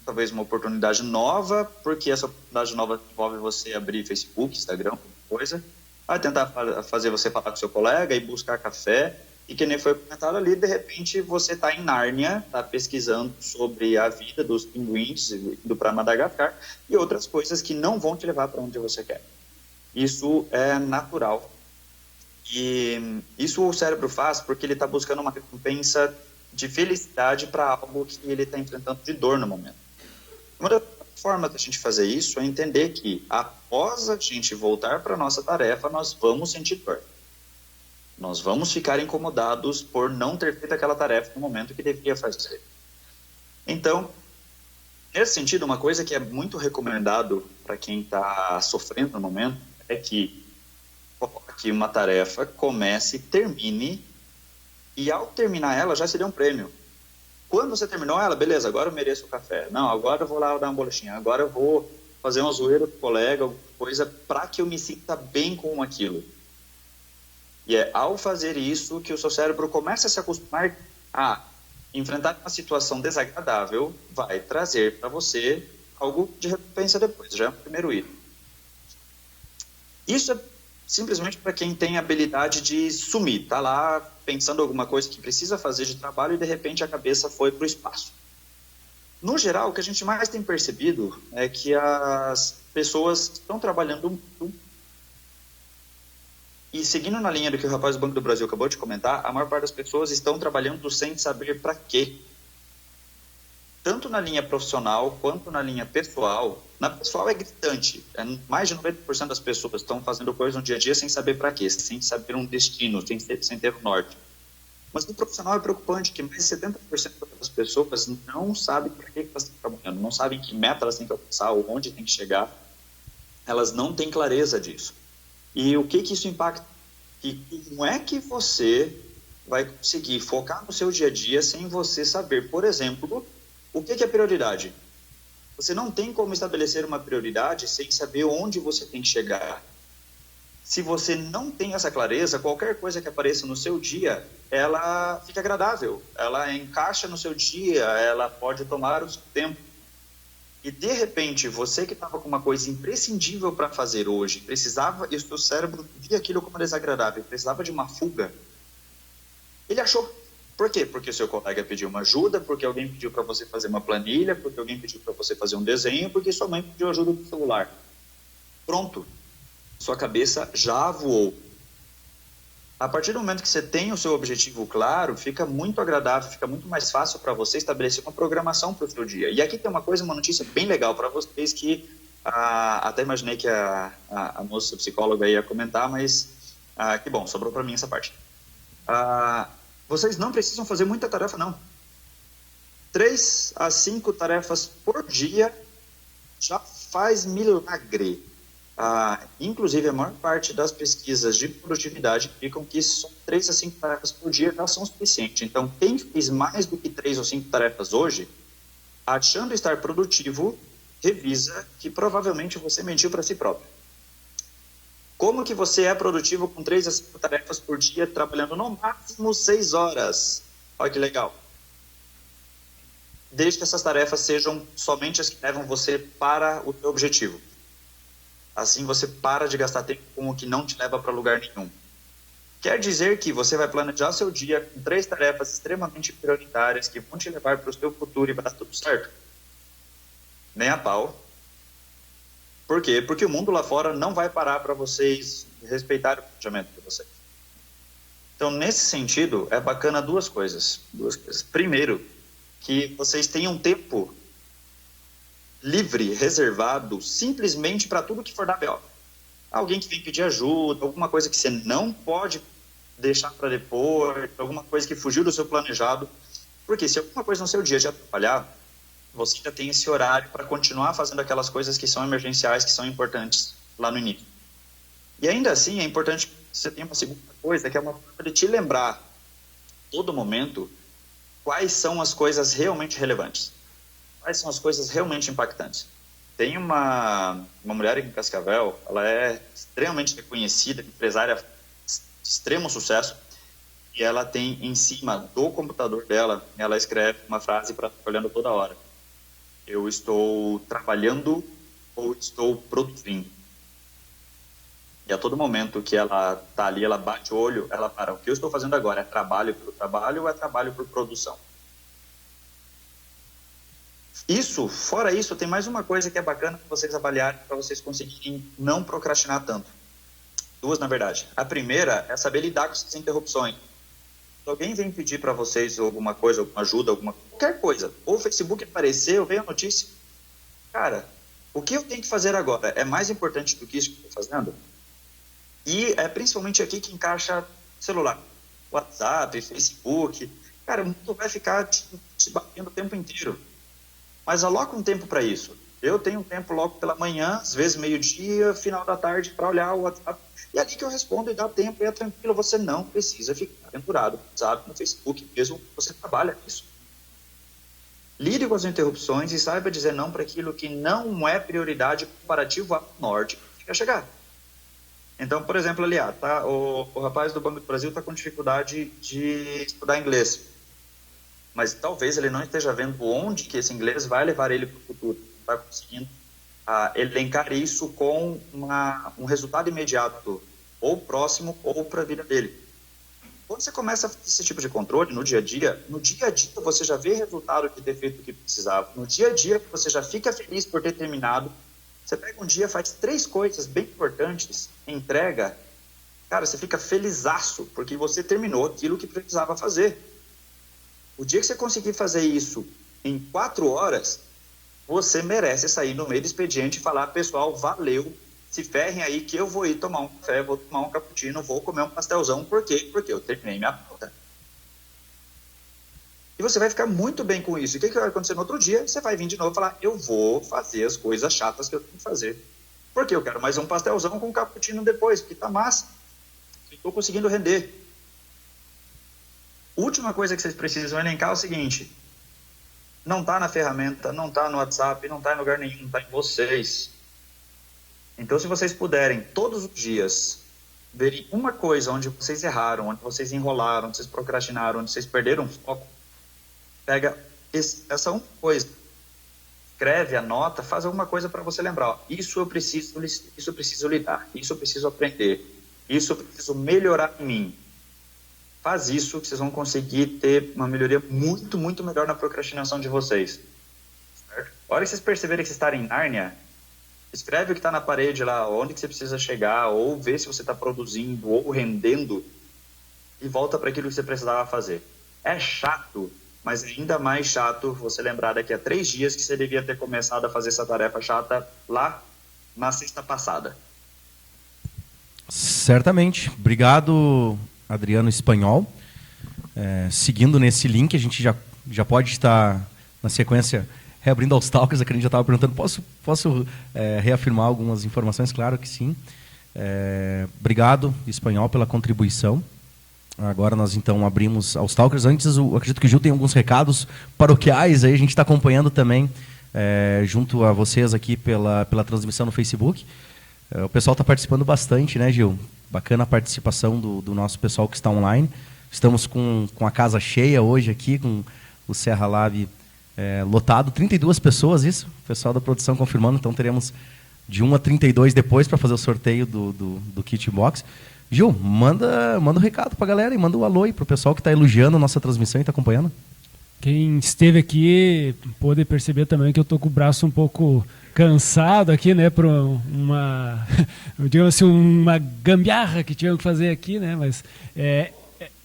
talvez uma oportunidade nova, porque essa oportunidade nova envolve você abrir Facebook, Instagram, alguma coisa, vai tentar fazer você falar com seu colega e buscar café, e que nem foi comentado ali, de repente você está em Nárnia, está pesquisando sobre a vida dos pinguins, indo para Madagascar, e outras coisas que não vão te levar para onde você quer. Isso é natural. E isso o cérebro faz porque ele está buscando uma recompensa de felicidade para algo que ele está enfrentando de dor no momento. Uma das formas da gente fazer isso é entender que após a gente voltar para a nossa tarefa, nós vamos sentir dor. Nós vamos ficar incomodados por não ter feito aquela tarefa no momento que deveria fazer. Então, nesse sentido, uma coisa que é muito recomendado para quem está sofrendo no momento é que coloque uma tarefa, comece, termine, e ao terminar ela já seria um prêmio. Quando você terminou ela, beleza, agora eu mereço o café. Não, agora eu vou lá dar uma bolachinha, agora eu vou fazer uma zoeira com o colega, alguma coisa, para que eu me sinta bem com aquilo. E é ao fazer isso que o seu cérebro começa a se acostumar a enfrentar uma situação desagradável, vai trazer para você algo de recompensa depois, já é o primeiro item. Isso é simplesmente para quem tem a habilidade de sumir, tá lá pensando alguma coisa que precisa fazer de trabalho e de repente a cabeça foi para o espaço. No geral, o que a gente mais tem percebido é que as pessoas estão trabalhando muito, e seguindo na linha do que o rapaz do Banco do Brasil acabou de comentar, a maior parte das pessoas estão trabalhando sem saber para quê. Tanto na linha profissional quanto na linha pessoal. Na pessoal é gritante. Mais de 90% das pessoas estão fazendo coisas no dia a dia sem saber para quê, sem saber um destino, sem ter um norte. Mas no profissional é preocupante que mais de 70% das pessoas não sabem para que elas estão trabalhando, não sabem que meta elas têm que alcançar ou onde têm que chegar. Elas não têm clareza disso. E o que isso impacta? E como é que você vai conseguir focar no seu dia a dia sem você saber, por exemplo, o que é prioridade? Você não tem como estabelecer uma prioridade sem saber onde você tem que chegar. Se você não tem essa clareza, qualquer coisa que apareça no seu dia, ela fica agradável, ela encaixa no seu dia, ela pode tomar o seu tempo. E, de repente, você que estava com uma coisa imprescindível para fazer hoje, precisava, e o seu cérebro via aquilo como desagradável, precisava de uma fuga, ele achou. Por quê? Porque o seu colega pediu uma ajuda, porque alguém pediu para você fazer uma planilha, porque alguém pediu para você fazer um desenho, porque sua mãe pediu ajuda do celular. Pronto. Sua cabeça já voou. A partir do momento que você tem o seu objetivo claro, fica muito agradável, fica muito mais fácil para você estabelecer uma programação para o seu dia. E aqui tem uma notícia bem legal para vocês que até imaginei que a moça psicóloga ia comentar, mas que bom, sobrou para mim essa parte. Vocês não precisam fazer muita tarefa, não. 3 a 5 tarefas por dia já faz milagre. Inclusive, a maior parte das pesquisas de produtividade indicam que só 3 a 5 tarefas por dia já são suficientes. Então, quem fez mais do que 3 ou 5 tarefas hoje, achando estar produtivo, revisa que provavelmente você mentiu para si próprio. Como que você é produtivo com 3 a 5 tarefas por dia, trabalhando no máximo 6 horas? Olha que legal. Desde que essas tarefas sejam somente as que levam você para o seu objetivo. Assim você para de gastar tempo com o que não te leva para lugar nenhum. Quer dizer que você vai planejar seu dia com 3 tarefas extremamente prioritárias que vão te levar para o seu futuro e vai dar tudo certo? Nem a pau. Por quê? Porque o mundo lá fora não vai parar para vocês respeitarem o planejamento de vocês. Então, nesse sentido, é bacana duas coisas. Primeiro, que vocês tenham tempo livre, reservado, simplesmente para tudo que for da BO. Alguém que vem pedir ajuda, alguma coisa que você não pode deixar para depois, alguma coisa que fugiu do seu planejado. Porque se alguma coisa no seu dia te atrapalhar, você já tem esse horário para continuar fazendo aquelas coisas que são emergenciais, que são importantes lá no início. E ainda assim, é importante que você tenha uma segunda coisa, que é uma forma de te lembrar, todo momento, quais são as coisas realmente relevantes. Quais são as coisas realmente impactantes. Tem uma mulher em Cascavel, ela é extremamente reconhecida, empresária de extremo sucesso, e ela tem em cima do computador dela, ela escreve uma frase para ficar olhando toda hora. Eu estou trabalhando ou estou produzindo? E a todo momento que ela está ali, ela bate o olho, ela para. O que eu estou fazendo agora? É trabalho por trabalho ou é trabalho por produção? Isso, fora isso, tem mais uma coisa que é bacana para vocês avaliarem, para vocês conseguirem não procrastinar tanto. Duas, na verdade. A primeira é saber lidar com essas interrupções. Se alguém vem pedir para vocês alguma coisa, alguma ajuda, qualquer coisa, ou o Facebook aparecer, ou veio a notícia, cara, o que eu tenho que fazer agora é mais importante do que isso que eu estou fazendo? E é principalmente aqui que encaixa celular, WhatsApp, Facebook. Cara, o mundo vai ficar te batendo o tempo inteiro. Mas aloca um tempo para isso. Eu tenho um tempo logo pela manhã, às vezes meio-dia, final da tarde, para olhar o WhatsApp. E é ali que eu respondo e dá tempo, e é tranquilo. Você não precisa ficar aventurado no WhatsApp, no Facebook, mesmo que você trabalha nisso. Lide com as interrupções e saiba dizer não para aquilo que não é prioridade comparativo ao norte que quer chegar. Então, por exemplo, ali, o rapaz do Banco do Brasil está com dificuldade de estudar inglês. Mas talvez ele não esteja vendo onde que esse inglês vai levar ele para o futuro. Não está conseguindo elencar isso com um resultado imediato, ou próximo, ou para a vida dele. Quando você começa a fazer esse tipo de controle no dia a dia você já vê resultado de ter feito o que precisava. No dia a dia você já fica feliz por ter terminado. Você pega um dia, faz 3 coisas bem importantes, entrega, cara, você fica felizaço, porque você terminou aquilo que precisava fazer. O dia que você conseguir fazer isso em 4 horas, você merece sair no meio do expediente e falar, pessoal, valeu, se ferrem aí que eu vou ir tomar um café, vou tomar um cappuccino, vou comer um pastelzão, por quê? Porque eu terminei minha pauta. E você vai ficar muito bem com isso. E o que vai acontecer no outro dia? Você vai vir de novo e falar, eu vou fazer as coisas chatas que eu tenho que fazer. Porque eu quero mais um pastelzão com um cappuccino depois, porque tá massa. Estou conseguindo render. Última coisa que vocês precisam elencar é o seguinte. Não está na ferramenta, não está no WhatsApp, não está em lugar nenhum, está em vocês. Então, se vocês puderem, todos os dias, verem uma coisa onde vocês erraram, onde vocês enrolaram, onde vocês procrastinaram, onde vocês perderam o foco, pega essa uma coisa, escreve, anota, faz alguma coisa para você lembrar. Ó, isso eu preciso lidar, isso eu preciso aprender, isso eu preciso melhorar em mim. Faz isso que vocês vão conseguir ter uma melhoria muito, muito melhor na procrastinação de vocês. Certo? A hora que vocês perceberem que vocês estarem em Nárnia, escreve o que está na parede lá, onde que você precisa chegar, ou vê se você está produzindo ou rendendo, e volta para aquilo que você precisava fazer. É chato, mas é ainda mais chato você lembrar daqui a 3 dias que você devia ter começado a fazer essa tarefa chata lá na sexta passada. Certamente. Obrigado, Adriano Espanhol. Seguindo nesse link, a gente já pode estar, na sequência, reabrindo aos talkers. A gente já estava perguntando, posso reafirmar algumas informações? Claro que sim. Obrigado, Espanhol, pela contribuição. Agora nós, então, abrimos aos talkers. Antes, eu acredito que o Gil tem alguns recados paroquiais. Aí a gente está acompanhando também, junto a vocês aqui pela transmissão no Facebook. O pessoal está participando bastante, né, Gil? Bacana a participação do nosso pessoal que está online. Estamos com a casa cheia hoje aqui, com o Serra Lab lotado. 32 pessoas, isso? O pessoal da produção confirmando. Então, teremos de 1 a 32 depois para fazer o sorteio do Kit Box. Gil, manda um recado para a galera e manda um alô aí para o pessoal que está elogiando a nossa transmissão e está acompanhando. Quem esteve aqui pôde perceber também que eu estou com o braço um pouco cansado aqui, né, por digamos assim, uma gambiarra que tinha que fazer aqui, né, mas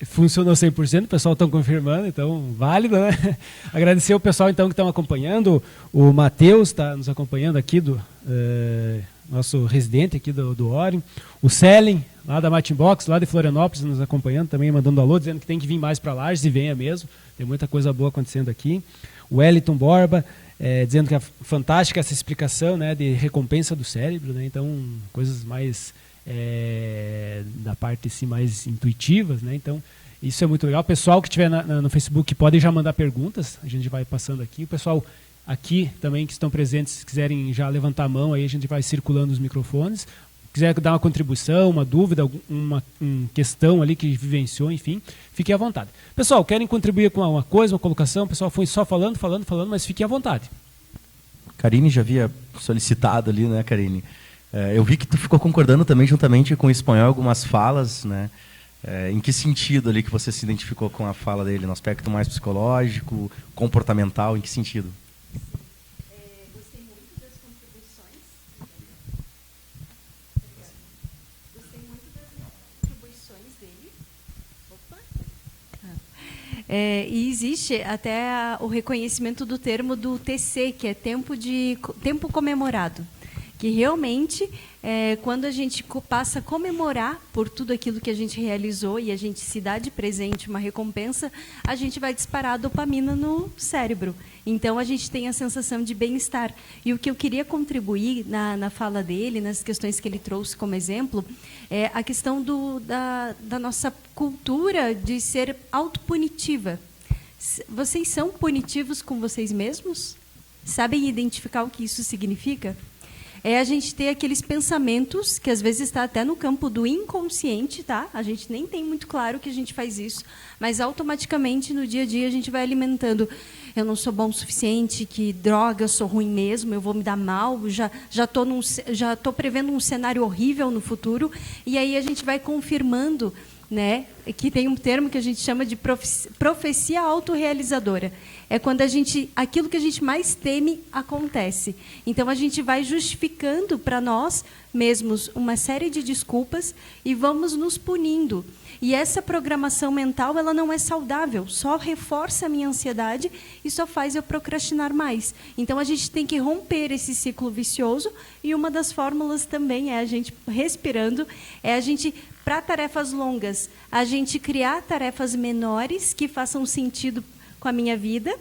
Funcionou 100%, o pessoal está confirmando, então válido, né? Agradecer o pessoal então que estão acompanhando, o Matheus está nos acompanhando aqui, nosso residente aqui do Orion, o Selen, lá da Mate Box, lá de Florianópolis, nos acompanhando também, mandando alô, dizendo que tem que vir mais para Lages, e venha mesmo, tem muita coisa boa acontecendo aqui. O Wellington Borba, dizendo que é fantástica essa explicação, né, de recompensa do cérebro, né? Então coisas mais da parte assim, mais intuitivas, né? Então isso é muito legal. O pessoal que estiver no Facebook pode já mandar perguntas, a gente vai passando aqui. O pessoal aqui também que estão presentes, se quiserem já levantar a mão, aí a gente vai circulando os microfones. Quiser dar uma contribuição, uma dúvida, uma questão ali que vivenciou, enfim, fique à vontade. Pessoal, querem contribuir com uma coisa, uma colocação? O pessoal foi só falando, mas fique à vontade. Karine já havia solicitado ali, né, Karine? Eu vi que tu ficou concordando também juntamente com o espanhol algumas falas, né? Em que sentido ali que você se identificou com a fala dele? No aspecto mais psicológico, comportamental, em que sentido? Gostei muito das contribuições. Gostei muito das contribuições dele. Opa! E existe até o reconhecimento do termo do TC, que é tempo comemorado. Que realmente, quando a gente passa a comemorar por tudo aquilo que a gente realizou e a gente se dá de presente uma recompensa, a gente vai disparar a dopamina no cérebro. Então, a gente tem a sensação de bem-estar. E o que eu queria contribuir na fala dele, nas questões que ele trouxe como exemplo, é a questão da nossa cultura de ser autopunitiva. Vocês são punitivos com vocês mesmos? Sabem identificar o que isso significa? É a gente ter aqueles pensamentos, que às vezes está até no campo do inconsciente, tá? A gente nem tem muito claro que a gente faz isso, mas automaticamente no dia a dia a gente vai alimentando. Eu não sou bom o suficiente, que droga, eu sou ruim mesmo, eu vou me dar mal, já estou prevendo um cenário horrível no futuro, e aí a gente vai confirmando, né, que tem um termo que a gente chama de profecia autorrealizadora. É quando aquilo que a gente mais teme acontece. Então, a gente vai justificando para nós mesmos uma série de desculpas e vamos nos punindo. E essa programação mental, ela não é saudável, só reforça a minha ansiedade e só faz eu procrastinar mais. Então, a gente tem que romper esse ciclo vicioso, e uma das fórmulas também é a gente respirando, para tarefas longas, a gente criar tarefas menores que façam sentido com a minha vida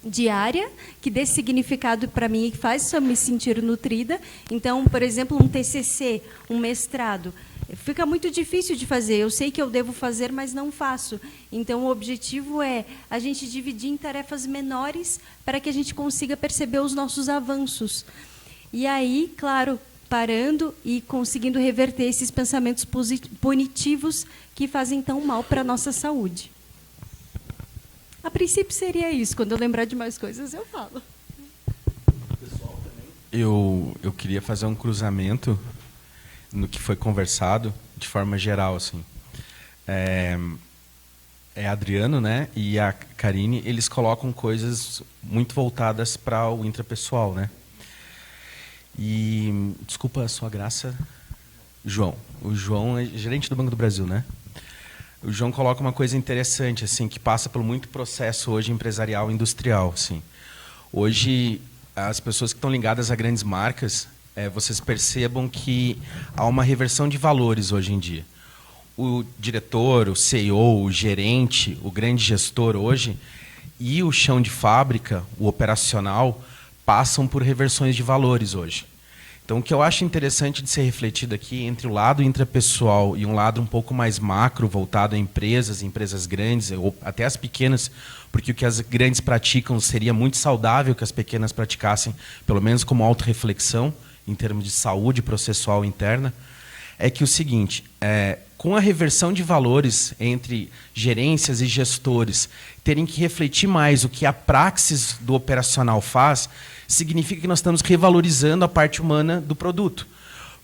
diária, que dê significado para mim e que faz eu me sentir nutrida. Então, por exemplo, um TCC, um mestrado, fica muito difícil de fazer. Eu sei que eu devo fazer, mas não faço. Então, o objetivo é a gente dividir em tarefas menores para que a gente consiga perceber os nossos avanços. E aí, claro, parando e conseguindo reverter esses pensamentos punitivos que fazem tão mal para a nossa saúde. A princípio seria isso. Quando eu lembrar de mais coisas, eu falo. Eu queria fazer um cruzamento no que foi conversado, de forma geral, assim. Adriano, né, e a Karine, eles colocam coisas muito voltadas para o intrapessoal, né? E, desculpa a sua graça, João. O João é gerente do Banco do Brasil, né? O João coloca uma coisa interessante, assim, que passa por muito processo hoje empresarial e industrial, assim. Hoje, as pessoas que estão ligadas a grandes marcas, vocês percebam que há uma reversão de valores hoje em dia. O diretor, o CEO, o gerente, o grande gestor hoje e o chão de fábrica, o operacional, passam por reversões de valores hoje. Então, o que eu acho interessante de ser refletido aqui entre o lado intrapessoal e um lado um pouco mais macro, voltado a empresas grandes, ou até as pequenas, porque o que as grandes praticam seria muito saudável que as pequenas praticassem, pelo menos como autorreflexão, em termos de saúde processual interna, é que o seguinte, com a reversão de valores entre gerências e gestores terem que refletir mais o que a praxis do operacional faz, significa que nós estamos revalorizando a parte humana do produto.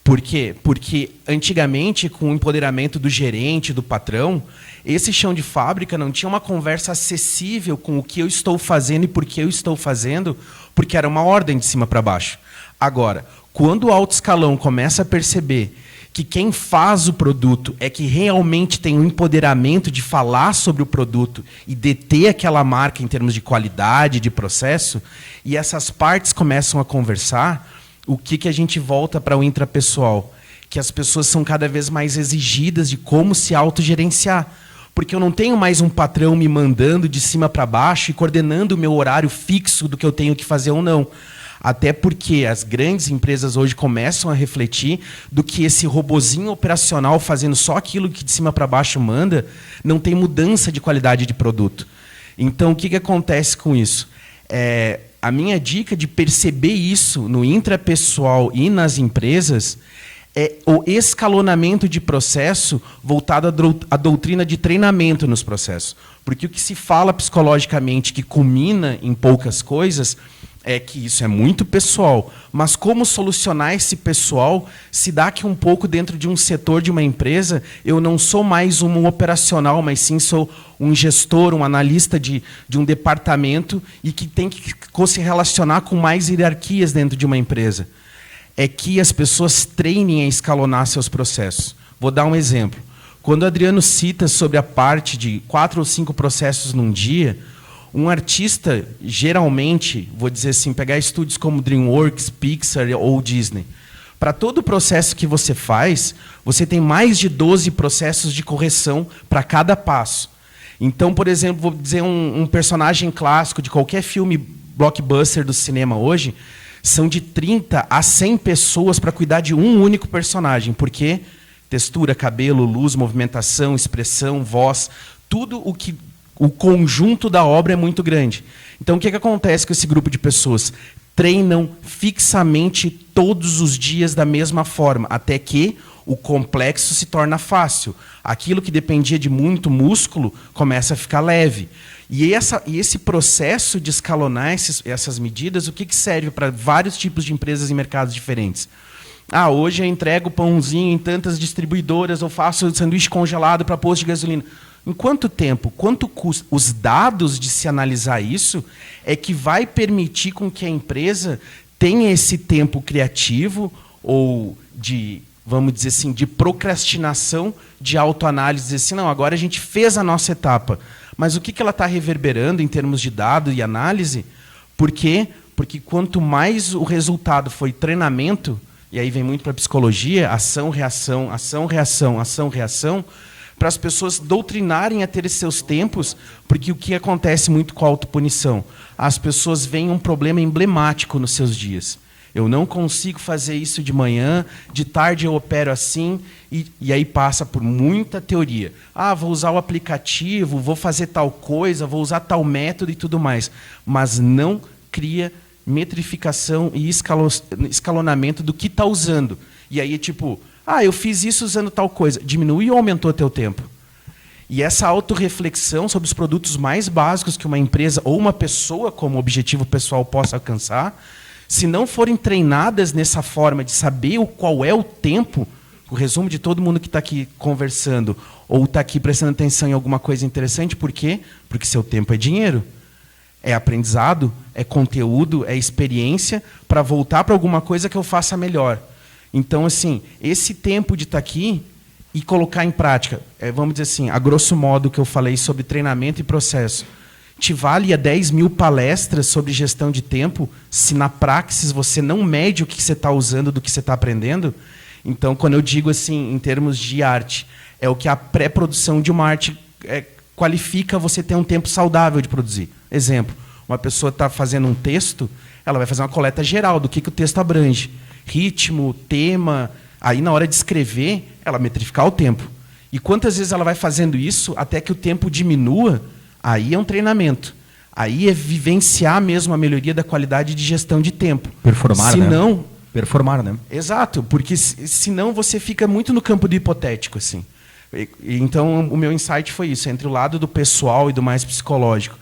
Por quê? Porque antigamente, com o empoderamento do gerente, do patrão, esse chão de fábrica não tinha uma conversa acessível com o que eu estou fazendo e por que eu estou fazendo, porque era uma ordem de cima para baixo. Agora, Quando o alto escalão começa a perceber que quem faz o produto é que realmente tem o empoderamento de falar sobre o produto e deter aquela marca em termos de qualidade, de processo, e essas partes começam a conversar, o que a gente volta para o intrapessoal? Que as pessoas são cada vez mais exigidas de como se autogerenciar. Porque eu não tenho mais um patrão me mandando de cima para baixo e coordenando o meu horário fixo do que eu tenho que fazer ou não. Até porque as grandes empresas hoje começam a refletir do que esse robozinho operacional fazendo só aquilo que de cima para baixo manda, não tem mudança de qualidade de produto. Então, o que acontece com isso? A minha dica de perceber isso no intrapessoal e nas empresas é o escalonamento de processo voltado à doutrina de treinamento nos processos. Porque o que se fala psicologicamente que culmina em poucas coisas é que isso é muito pessoal, mas como solucionar esse pessoal se dá que um pouco dentro de um setor de uma empresa eu não sou mais um operacional, mas sim sou um gestor, um analista de um departamento e que tem que se relacionar com mais hierarquias dentro de uma empresa. É que as pessoas treinem a escalonar seus processos. Vou dar um exemplo. Quando o Adriano cita sobre a parte de 4 ou 5 processos num dia, um artista, geralmente, vou dizer assim, pegar estúdios como DreamWorks, Pixar ou Disney, para todo processo que você faz, você tem mais de 12 processos de correção para cada passo. Então, por exemplo, vou dizer um personagem clássico de qualquer filme blockbuster do cinema hoje, são de 30 a 100 pessoas para cuidar de um único personagem. Por quê? Textura, cabelo, luz, movimentação, expressão, voz, tudo o conjunto da obra é muito grande. Então, o que acontece com esse grupo de pessoas? Treinam fixamente todos os dias da mesma forma, até que o complexo se torna fácil. Aquilo que dependia de muito músculo começa a ficar leve. E esse processo de escalonar essas medidas, o que serve para vários tipos de empresas e mercados diferentes? Hoje eu entrego pãozinho em tantas distribuidoras, ou faço sanduíche congelado para posto de gasolina. Em quanto tempo? Quanto custa? Os dados de se analisar isso é que vai permitir com que a empresa tenha esse tempo criativo ou de, vamos dizer assim, de procrastinação, de autoanálise, dizer assim, não, agora a gente fez a nossa etapa. Mas o que ela está reverberando em termos de dado e análise? Por quê? Porque quanto mais o resultado foi treinamento, e aí vem muito para a psicologia, ação, reação, ação, reação, ação, reação, para as pessoas doutrinarem a ter seus tempos, porque o que acontece muito com a autopunição? As pessoas veem um problema emblemático nos seus dias. Eu não consigo fazer isso de manhã, de tarde eu opero assim, e aí passa por muita teoria. Vou usar o aplicativo, vou fazer tal coisa, vou usar tal método e tudo mais. Mas não cria metrificação e escalonamento do que está usando. E aí é tipo, eu fiz isso usando tal coisa. Diminuiu ou aumentou o teu tempo? E essa autorreflexão sobre os produtos mais básicos que uma empresa ou uma pessoa como objetivo pessoal possa alcançar, se não forem treinadas nessa forma de saber qual é o tempo, o resumo de todo mundo que está aqui conversando ou está aqui prestando atenção em alguma coisa interessante, por quê? Porque seu tempo é dinheiro. É aprendizado, é conteúdo, é experiência para voltar para alguma coisa que eu faça melhor. Então, assim, esse tempo de estar aqui e colocar em prática, vamos dizer assim, a grosso modo que eu falei sobre treinamento e processo, te vale a 10 mil palestras sobre gestão de tempo se na praxis você não mede o que você está usando do que você está aprendendo? Então, quando eu digo assim, em termos de arte, é o que a pré-produção de uma arte qualifica você ter um tempo saudável de produzir. Exemplo, uma pessoa está fazendo um texto, ela vai fazer uma coleta geral do que o texto abrange. Ritmo, tema, aí na hora de escrever, ela metrificar o tempo. E quantas vezes ela vai fazendo isso até que o tempo diminua, aí é um treinamento. Aí é vivenciar mesmo a melhoria da qualidade de gestão de tempo. Performar, senão, né? Performar, né? Exato, porque senão você fica muito no campo do hipotético, assim. Então, o meu insight foi isso, entre o lado do pessoal e do mais psicológico.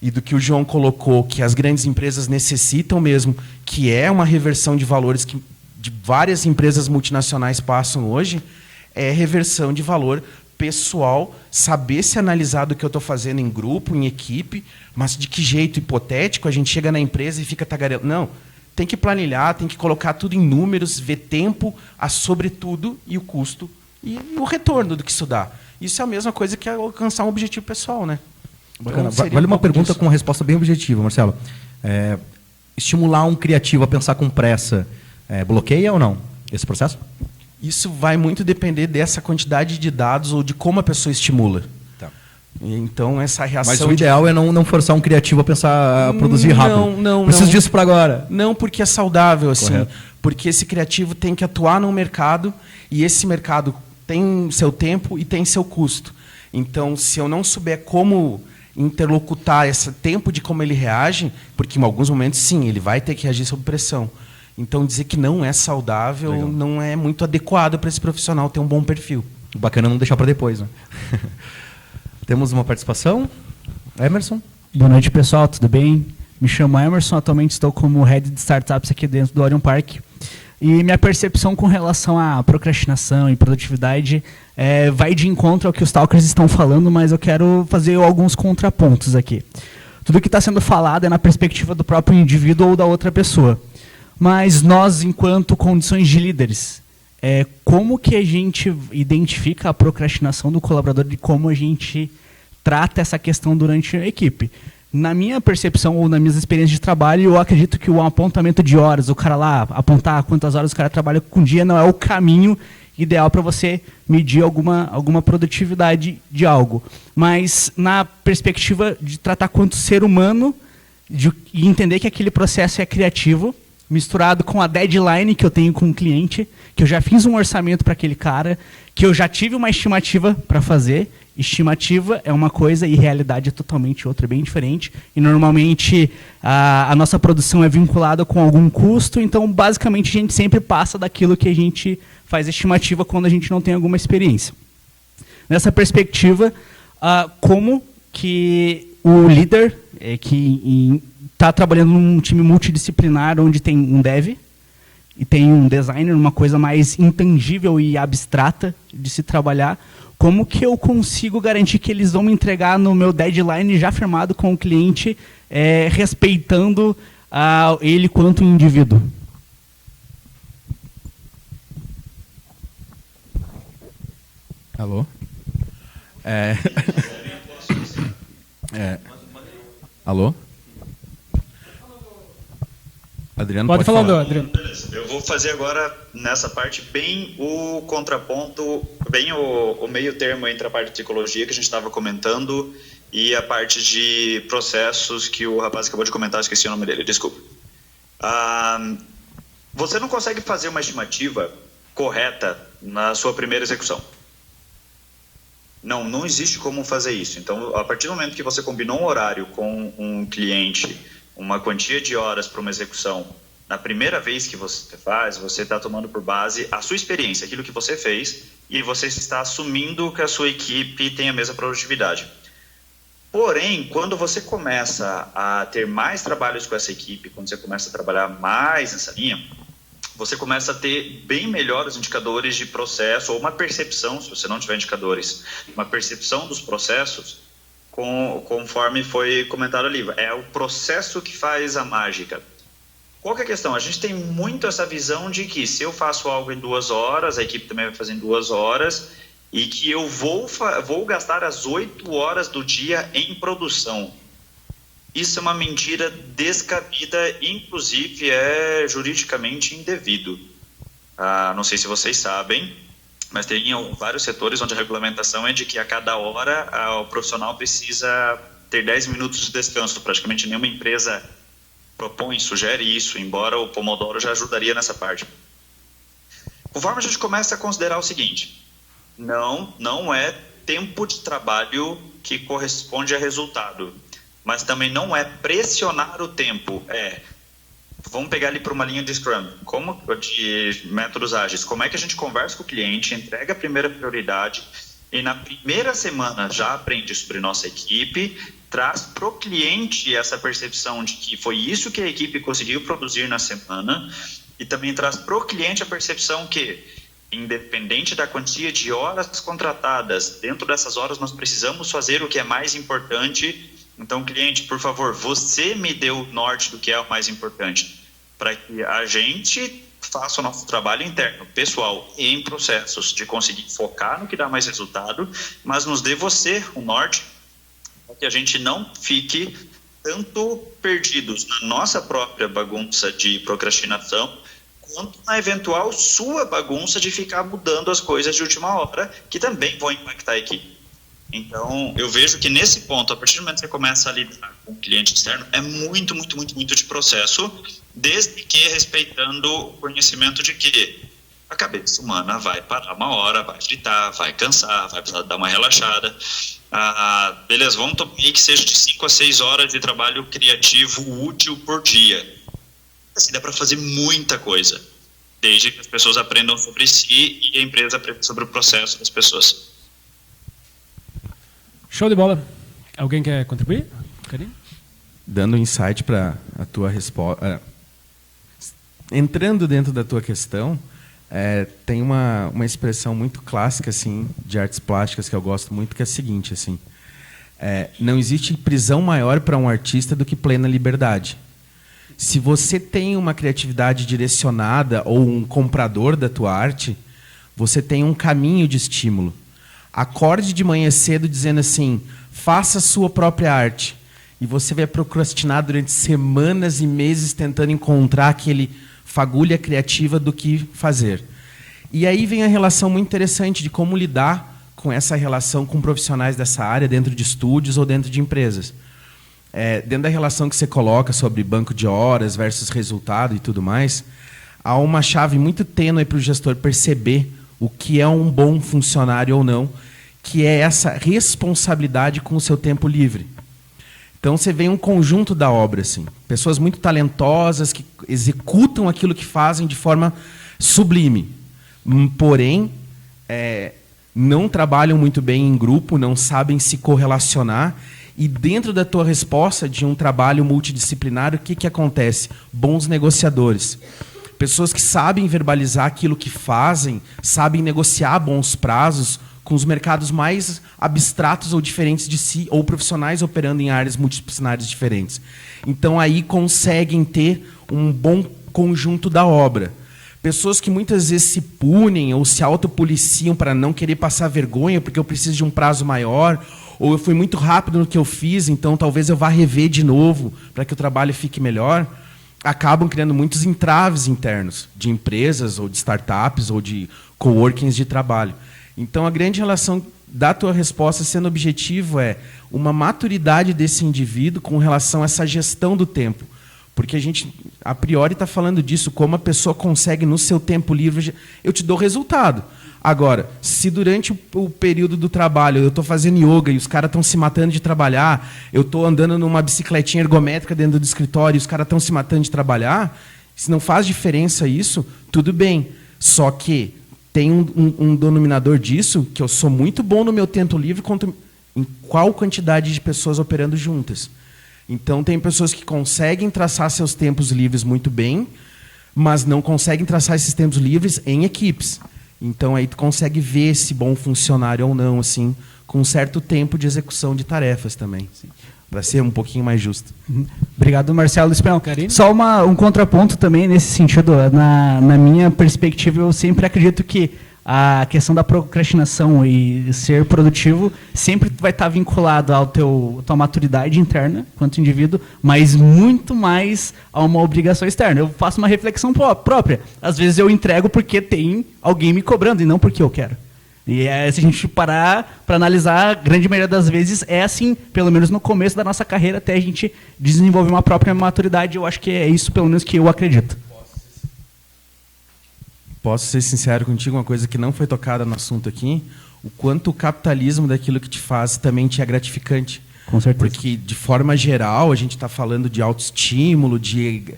E do que o João colocou, que as grandes empresas necessitam mesmo, que é uma reversão de valores que de várias empresas multinacionais passam hoje, é reversão de valor pessoal, saber se analisar do que eu estou fazendo em grupo, em equipe, mas de que jeito hipotético a gente chega na empresa e fica tagarelando. Não, tem que planilhar, tem que colocar tudo em números, ver tempo, sobretudo, e o custo e o retorno do que estudar. Isso é a mesma coisa que alcançar um objetivo pessoal, né? Bacana. Então, vale uma pergunta com uma resposta bem objetiva, Marcelo. Estimular um criativo a pensar com pressa, bloqueia ou não esse processo? Isso vai muito depender dessa quantidade de dados ou de como a pessoa estimula. Tá. Então, essa reação... Mas o ideal é não forçar um criativo a pensar, a produzir rápido. Não. Preciso disso para agora. Não, porque é saudável, assim. Correto. Porque esse criativo tem que atuar no mercado e esse mercado tem seu tempo e tem seu custo. Então, se eu não souber como interlocutar esse tempo de como ele reage, porque em alguns momentos, sim, ele vai ter que reagir sob pressão. Então, dizer que não é saudável, legal, não é muito adequado para esse profissional ter um bom perfil. Bacana não deixar para depois, né? Temos uma participação. Emerson? Boa noite, pessoal. Tudo bem? Me chamo Emerson. Atualmente estou como Head de Startups aqui dentro do Orion Park. E minha percepção com relação à procrastinação e produtividade vai de encontro ao que os talkers estão falando, mas eu quero fazer alguns contrapontos aqui. Tudo que está sendo falado é na perspectiva do próprio indivíduo ou da outra pessoa. Mas nós, enquanto condições de líderes, como que a gente identifica a procrastinação do colaborador e como a gente trata essa questão durante a equipe? Na minha percepção ou nas minhas experiências de trabalho, eu acredito que o apontamento de horas, o cara lá apontar quantas horas o cara trabalha com o dia, não é o caminho ideal para você medir alguma produtividade de algo. Mas na perspectiva de tratar quanto ser humano e entender que aquele processo é criativo, misturado com a deadline que eu tenho com o cliente, que eu já fiz um orçamento para aquele cara, que eu já tive uma estimativa para fazer. Estimativa é uma coisa e realidade é totalmente outra, bem diferente. E normalmente a nossa produção é vinculada com algum custo, então basicamente a gente sempre passa daquilo que a gente faz estimativa quando a gente não tem alguma experiência. Nessa perspectiva, como que o líder que está trabalhando num time multidisciplinar onde tem um dev e tem um designer, uma coisa mais intangível e abstrata de se trabalhar, como que eu consigo garantir que eles vão me entregar no meu deadline já firmado com o cliente, respeitando ele quanto indivíduo? Alô? Alô? Adriano, pode falar. Adriano. Eu vou fazer agora, nessa parte, bem o contraponto, bem o meio termo entre a parte de psicologia que a gente estava comentando e a parte de processos que o rapaz acabou de comentar, esqueci o nome dele, desculpa. Você não consegue fazer uma estimativa correta na sua primeira execução. Não existe como fazer isso. Então, a partir do momento que você combinou um horário com um cliente, uma quantia de horas para uma execução, na primeira vez que você faz, você está tomando por base a sua experiência, aquilo que você fez, e você está assumindo que a sua equipe tem a mesma produtividade. Porém, quando você começa a ter mais trabalhos com essa equipe, quando você começa a trabalhar mais nessa linha, você começa a ter bem melhores indicadores de processo, ou uma percepção, se você não tiver indicadores, uma percepção dos processos, conforme foi comentado ali. É o processo que faz a mágica. Qual que é a questão? A gente tem muito essa visão de que se eu faço algo em 2 horas, a equipe também vai fazer em 2 horas, e que eu vou gastar as 8 horas do dia em produção. Isso é uma mentira descabida, inclusive é juridicamente indevido. Não sei se vocês sabem, mas tem vários setores onde a regulamentação é de que a cada hora o profissional precisa ter 10 minutos de descanso. Praticamente nenhuma empresa sugere isso, embora o Pomodoro já ajudaria nessa parte. Conforme a gente começa a considerar o seguinte, não é tempo de trabalho que corresponde a resultado, mas também não é pressionar o tempo, vamos pegar ali para uma linha de Scrum, de métodos ágeis, como é que a gente conversa com o cliente, entrega a primeira prioridade e na primeira semana já aprende sobre nossa equipe, traz para o cliente essa percepção de que foi isso que a equipe conseguiu produzir na semana e também traz para o cliente a percepção que, independente da quantia de horas contratadas, dentro dessas horas nós precisamos fazer o que é mais importante. Então, cliente, por favor, você me deu o norte do que é o mais importante. para que a gente faça o nosso trabalho interno, pessoal, em processos, de conseguir focar no que dá mais resultado, mas nos dê você o norte, para que a gente não fique tanto perdidos na nossa própria bagunça de procrastinação, quanto na eventual sua bagunça de ficar mudando as coisas de última hora, que também vão impactar a equipe. Então, eu vejo que nesse ponto, a partir do momento que você começa a lidar com o cliente externo, é muito de processo, desde que respeitando o conhecimento de que a cabeça humana vai parar uma hora, vai fritar, vai cansar, vai precisar dar uma relaxada. Beleza, vamos tomar aí que seja de 5 a 6 horas de trabalho criativo útil por dia. Assim, dá para fazer muita coisa, desde que as pessoas aprendam sobre si e a empresa aprenda sobre o processo das pessoas. Show de bola. Alguém quer contribuir? Carinho? Dando insight para a tua resposta, entrando dentro da tua questão, tem uma expressão muito clássica assim de artes plásticas que eu gosto muito, que é a seguinte, assim, não existe prisão maior para um artista do que plena liberdade. Se você tem uma criatividade direcionada ou um comprador da tua arte, você tem um caminho de estímulo. Acorde de manhã cedo dizendo assim, faça a sua própria arte. E você vai procrastinar durante semanas e meses tentando encontrar aquele fagulha criativa do que fazer. E aí vem a relação muito interessante de como lidar com essa relação com profissionais dessa área dentro de estúdios ou dentro de empresas. Dentro da relação que você coloca sobre banco de horas versus resultado e tudo mais, há uma chave muito tênue para o gestor perceber o que é um bom funcionário ou não, que é essa responsabilidade com o seu tempo livre. Então você vê um conjunto da obra, assim, pessoas muito talentosas que executam aquilo que fazem de forma sublime, porém não trabalham muito bem em grupo, não sabem se correlacionar. E dentro da tua resposta de um trabalho multidisciplinar, o que acontece? Bons negociadores. Pessoas que sabem verbalizar aquilo que fazem, sabem negociar bons prazos com os mercados mais abstratos ou diferentes de si, ou profissionais operando em áreas multidisciplinares diferentes. Então, aí conseguem ter um bom conjunto da obra. Pessoas que muitas vezes se punem ou se autopoliciam para não querer passar vergonha porque eu preciso de um prazo maior, ou eu fui muito rápido no que eu fiz, então talvez eu vá rever de novo para que o trabalho fique melhor, acabam criando muitos entraves internos de empresas ou de startups ou de coworkings de trabalho. Então, a grande relação da tua resposta, sendo objetivo, é uma maturidade desse indivíduo com relação a essa gestão do tempo. Porque a gente, a priori, está falando disso, como a pessoa consegue, no seu tempo livre, eu te dou resultado. Agora, se durante o período do trabalho eu estou fazendo yoga e os caras estão se matando de trabalhar, eu estou andando numa bicicletinha ergométrica dentro do escritório e os caras estão se matando de trabalhar, se não faz diferença isso, tudo bem. Só que tem um denominador disso, que eu sou muito bom no meu tempo livre, em qual quantidade de pessoas operando juntas. Então, tem pessoas que conseguem traçar seus tempos livres muito bem, mas não conseguem traçar esses tempos livres em equipes. Então, aí tu consegue ver se bom funcionário ou não, assim, com um certo tempo de execução de tarefas também, para ser um pouquinho mais justo. Obrigado, Marcelo Espanhol. Só um contraponto também nesse sentido. Na minha perspectiva, eu sempre acredito que a questão da procrastinação e ser produtivo sempre vai estar vinculado à tua maturidade interna, quanto indivíduo, mas muito mais a uma obrigação externa. Eu faço uma reflexão própria. Às vezes eu entrego porque tem alguém me cobrando e não porque eu quero. E se a gente parar para analisar, a grande maioria das vezes é assim, pelo menos no começo da nossa carreira, até a gente desenvolver uma própria maturidade. Eu acho que é isso, pelo menos, que eu acredito. Posso ser sincero contigo, uma coisa que não foi tocada no assunto aqui, o quanto o capitalismo daquilo que te faz também te é gratificante. Com certeza. Porque, de forma geral, a gente está falando de autoestímulo, de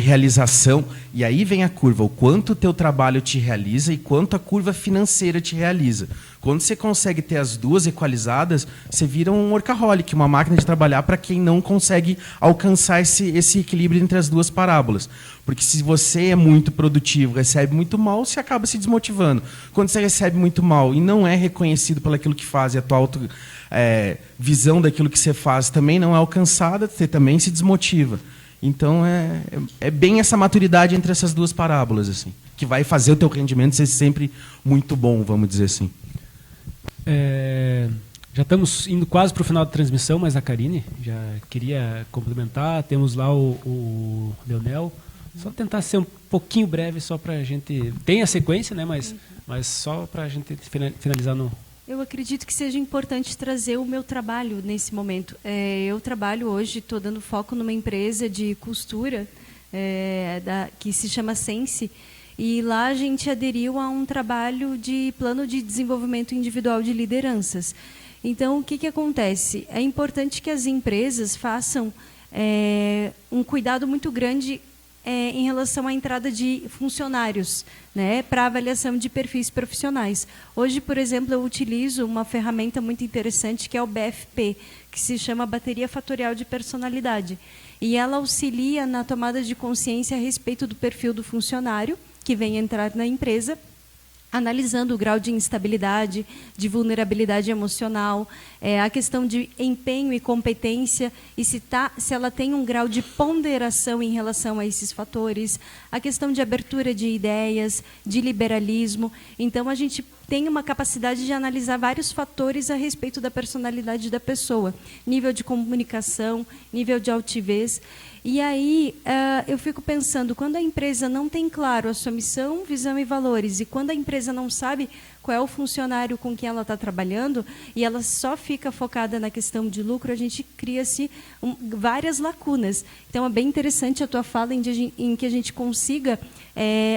realização, e aí vem a curva, o quanto o teu trabalho te realiza e quanto a curva financeira te realiza. Quando você consegue ter as duas equalizadas, você vira um workaholic, uma máquina de trabalhar para quem não consegue alcançar esse equilíbrio entre as duas parábolas. Porque se você é muito produtivo, recebe muito mal, você acaba se desmotivando. Quando você recebe muito mal e não é reconhecido por aquilo que faz, e a tua visão daquilo que você faz também não é alcançada, você também se desmotiva. Então, é bem essa maturidade entre essas duas parábolas, assim, que vai fazer o teu rendimento ser sempre muito bom, vamos dizer assim. Já estamos indo quase para o final da transmissão, mas a Karine já queria complementar. Temos lá o Leonel. Só tentar ser um pouquinho breve, só para a gente... Tem a sequência, né? Mas só para a gente finalizar no... Eu acredito que seja importante trazer o meu trabalho nesse momento. Eu trabalho hoje, estou dando foco numa empresa de costura que se chama Sense, e lá a gente aderiu a um trabalho de plano de desenvolvimento individual de lideranças. Então, o que acontece? É importante que as empresas façam um cuidado muito grande em relação à entrada de funcionários, né, para avaliação de perfis profissionais. Hoje, por exemplo, eu utilizo uma ferramenta muito interessante que é o BFP, que se chama Bateria Fatorial de Personalidade. E ela auxilia na tomada de consciência a respeito do perfil do funcionário que vem entrar na empresa, analisando o grau de instabilidade, de vulnerabilidade emocional, a questão de empenho e competência, e se ela tem um grau de ponderação em relação a esses fatores, a questão de abertura de ideias, de liberalismo. Então, a gente tem uma capacidade de analisar vários fatores a respeito da personalidade da pessoa, nível de comunicação, nível de altivez. E aí, eu fico pensando, quando a empresa não tem claro a sua missão, visão e valores, e quando a empresa não sabe qual é o funcionário com quem ela está trabalhando, e ela só fica focada na questão de lucro, a gente cria-se várias lacunas. Então, é bem interessante a tua fala em que a gente consiga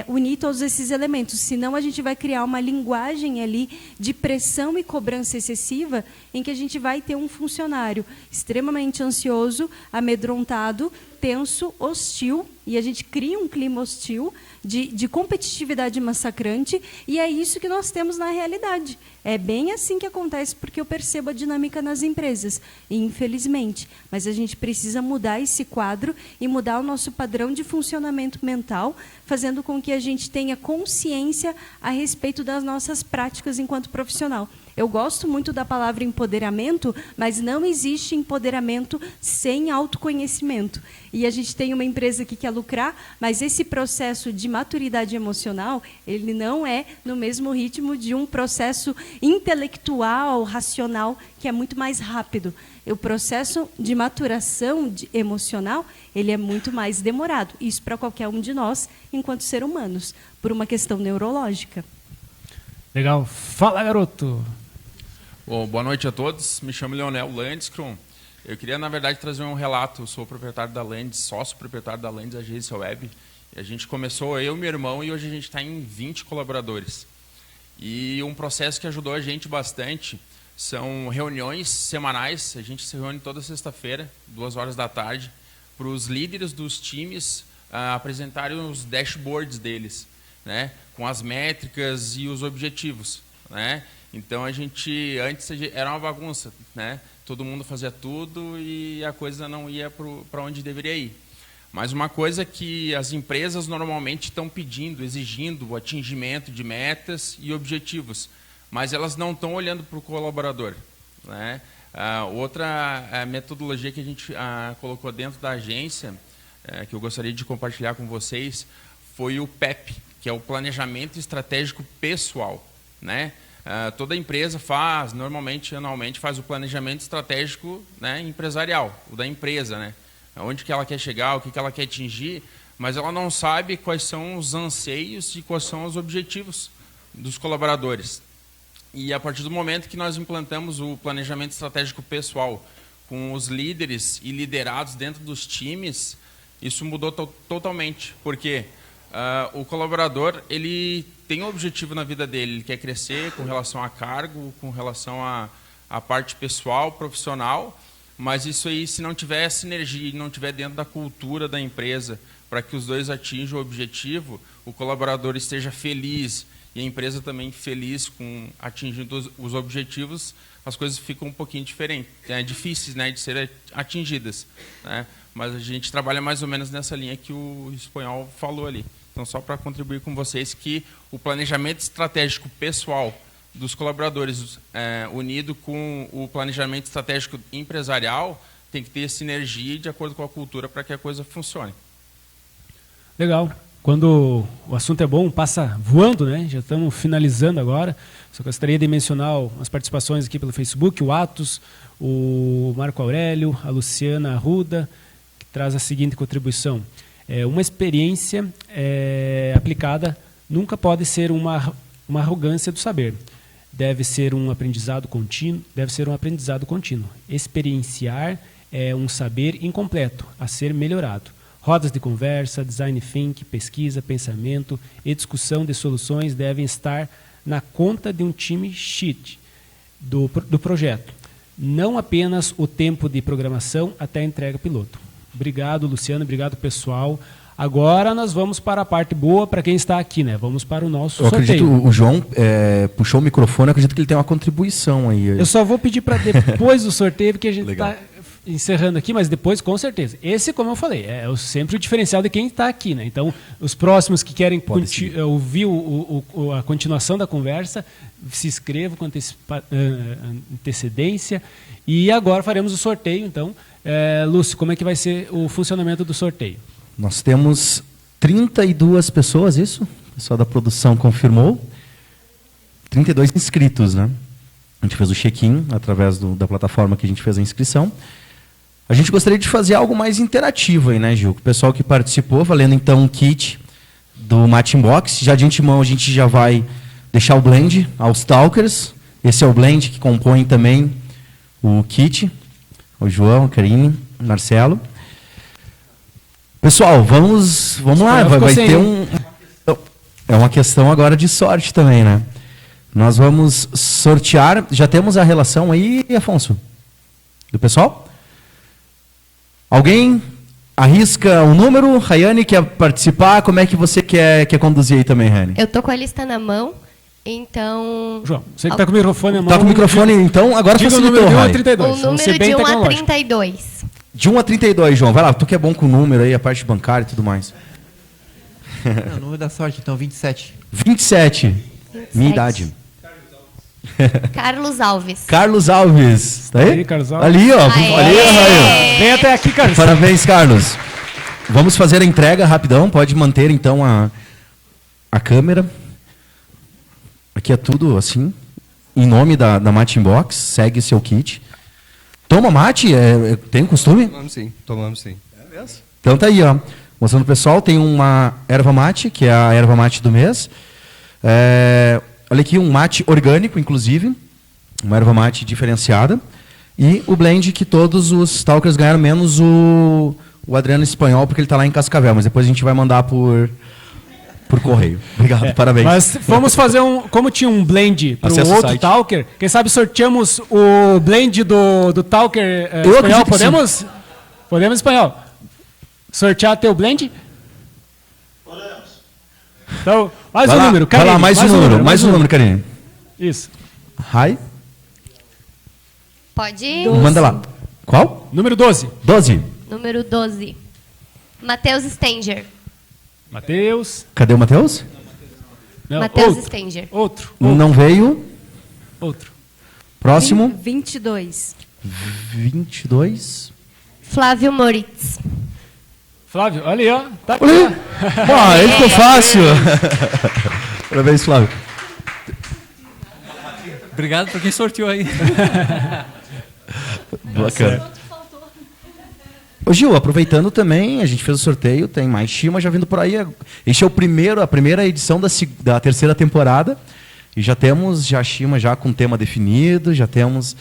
unir todos esses elementos, senão a gente vai criar uma linguagem ali de pressão e cobrança excessiva, em que a gente vai ter um funcionário extremamente ansioso, amedrontado, tenso, hostil, e a gente cria um clima hostil de competitividade massacrante, e é isso que nós temos na realidade. É bem assim que acontece, porque eu percebo a dinâmica nas empresas, infelizmente. Mas a gente precisa mudar esse quadro e mudar o nosso padrão de funcionamento mental, fazendo com que a gente tenha consciência a respeito das nossas práticas enquanto profissional. Eu gosto muito da palavra empoderamento, mas não existe empoderamento sem autoconhecimento. E a gente tem uma empresa que quer lucrar, mas esse processo de maturidade emocional, ele não é no mesmo ritmo de um processo intelectual, racional, que é muito mais rápido. O processo de maturação emocional, ele é muito mais demorado. Isso para qualquer um de nós, enquanto seres humanos, por uma questão neurológica. Legal. Fala, garoto! Bom, boa noite a todos. Me chamo Leonel Landskron. Eu queria, na verdade, trazer um relato. Eu sou proprietário da Landes, sócio proprietário da Landes, agência web. E a gente começou, eu e meu irmão, e hoje a gente está em 20 colaboradores. E um processo que ajudou a gente bastante são reuniões semanais. A gente se reúne toda sexta-feira, 14h, para os líderes dos times apresentarem os dashboards deles, né, com as métricas e os objetivos, né? Então, antes era uma bagunça, né? Todo mundo fazia tudo e a coisa não ia para onde deveria ir. Mas uma coisa que as empresas normalmente estão pedindo, exigindo o atingimento de metas e objetivos, mas elas não estão olhando para o colaborador, né? Outra metodologia que a gente colocou dentro da agência, que eu gostaria de compartilhar com vocês, foi o PEP, que é o Planejamento Estratégico Pessoal, né? Toda empresa normalmente, anualmente, faz o planejamento estratégico, né, empresarial, o da empresa, né? Onde que ela quer chegar, o que ela quer atingir, mas ela não sabe quais são os anseios e quais são os objetivos dos colaboradores. E a partir do momento que nós implantamos o planejamento estratégico pessoal com os líderes e liderados dentro dos times, isso mudou totalmente, porque o colaborador, ele tem um objetivo na vida dele, ele quer crescer com relação a cargo, com relação à parte pessoal, profissional, mas isso aí, se não tiver sinergia, não tiver dentro da cultura da empresa, para que os dois atinjam o objetivo, o colaborador esteja feliz e a empresa também feliz com atingindo os objetivos, as coisas ficam um pouquinho diferentes, difíceis, né, de serem atingidas, né? Mas a gente trabalha mais ou menos nessa linha que o espanhol falou ali. Então, só para contribuir com vocês que o planejamento estratégico pessoal dos colaboradores unido com o planejamento estratégico empresarial tem que ter sinergia de acordo com a cultura para que a coisa funcione. Legal. Quando o assunto é bom, passa voando, né? Já estamos finalizando agora. Só gostaria de mencionar as participações aqui pelo Facebook, o Atos, o Marco Aurélio, a Luciana Arruda, que traz a seguinte contribuição. Uma experiência aplicada nunca pode ser uma arrogância do saber. Deve ser um aprendizado contínuo. Experienciar é um saber incompleto, a ser melhorado. Rodas de conversa, design thinking, pesquisa, pensamento e discussão de soluções devem estar na conta de um time sheet do projeto. Não apenas o tempo de programação até a entrega piloto. Obrigado, Luciano. Obrigado, pessoal. Agora nós vamos para a parte boa para quem está aqui, né? Vamos para o nosso sorteio. Acredito, o João puxou o microfone, eu acredito que ele tem uma contribuição aí. Eu só vou pedir para depois do sorteio, porque a gente está encerrando aqui, mas depois, com certeza. Esse, como eu falei, é sempre o diferencial de quem está aqui, né? Então, os próximos que querem ouvir a continuação da conversa, se inscrevam com antecedência. E agora faremos o sorteio, então. Lúcio, como é que vai ser o funcionamento do sorteio? Nós temos 32 pessoas, isso? O pessoal da produção confirmou. 32 inscritos, né? A gente fez o check-in através da plataforma que a gente fez a inscrição. A gente gostaria de fazer algo mais interativo aí, né, Gil? O pessoal que participou, valendo então um kit do Mate Inbox. Já de antemão a gente já vai deixar o blend aos Talkers. Esse é o blend que compõe também o kit. O João, a Karine, o Marcelo. Pessoal, vamos lá. Vai ter É uma questão agora de sorte também, né? Nós vamos sortear. Já temos a relação aí, Afonso? Do pessoal? Alguém arrisca um número? Rayane quer participar? Como é que você quer conduzir aí também, Rayane? Eu tô com a lista na mão, então... João, você que está com o microfone na mão... Tá com o microfone, então agora facilitou, o número de 1 a 32. O número de 1 a 32. De 1 a 32, João. Vai lá, tu que é bom com o número aí, a parte bancária e tudo mais. O número da sorte, então, 27. 27. Minha idade. Carlos Alves. Carlos Alves. Tá aí? Carlos Alves. Ali, ó. Ali, vem até aqui, Carlos. Parabéns, Carlos. Vamos fazer a entrega rapidão. Pode manter, então, a câmera. Aqui é tudo assim, em nome da Mate Inbox. Segue seu kit. Toma mate? Tem costume? Tomamos sim. É mesmo? Então tá aí, ó. Mostrando pro pessoal, tem uma erva mate, que é a erva mate do mês. Olha aqui, um mate orgânico, inclusive. Uma erva mate diferenciada. E o blend que todos os talkers ganharam, menos o Adriano Espanhol, porque ele está lá em Cascavel. Mas depois a gente vai mandar por correio. Obrigado, parabéns. Mas vamos fazer como tinha um blend para o outro talker, quem sabe sorteamos o blend do talker espanhol. Podemos? Podemos, espanhol? Sortear teu blend? Podemos. Então, mais um número, Karine. Vai lá, mais um número, Karine. Isso. Hi. Pode ir. 12. Manda lá. Qual? Número 12. 12. Número 12. Matheus Stenger. Matheus. Cadê o Matheus? Matheus Stenger. Outro. Não veio. Outro. Próximo. 22. 22. Flávio Moritz. Flávio, olha aí, ó. Tá aqui. Ele ficou fácil. Parabéns, Flávio. Obrigado por quem sorteou aí. Bacana. Ô Gil, aproveitando também, a gente fez o sorteio, tem mais Shima já vindo por aí. Este é a primeira edição da terceira temporada. E já temos Shima já com tema definido, já temos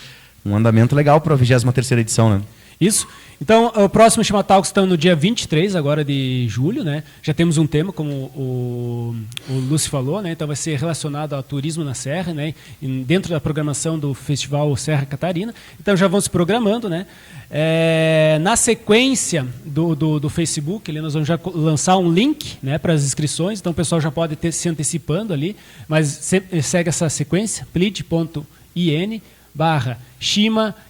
um andamento legal para a 23ª edição, né? Isso. Então, o próximo Shima Talks está no dia 23, agora de julho, né? Já temos um tema, como o Lúcio falou, né? Então vai ser relacionado ao turismo na Serra, né? Dentro da programação do Festival Serra Catarina. Então já vão se programando, né? Na sequência do Facebook, ali nós vamos já lançar um link, né, para as inscrições, então o pessoal já pode se antecipando ali, mas segue essa sequência, plit.in/Shima,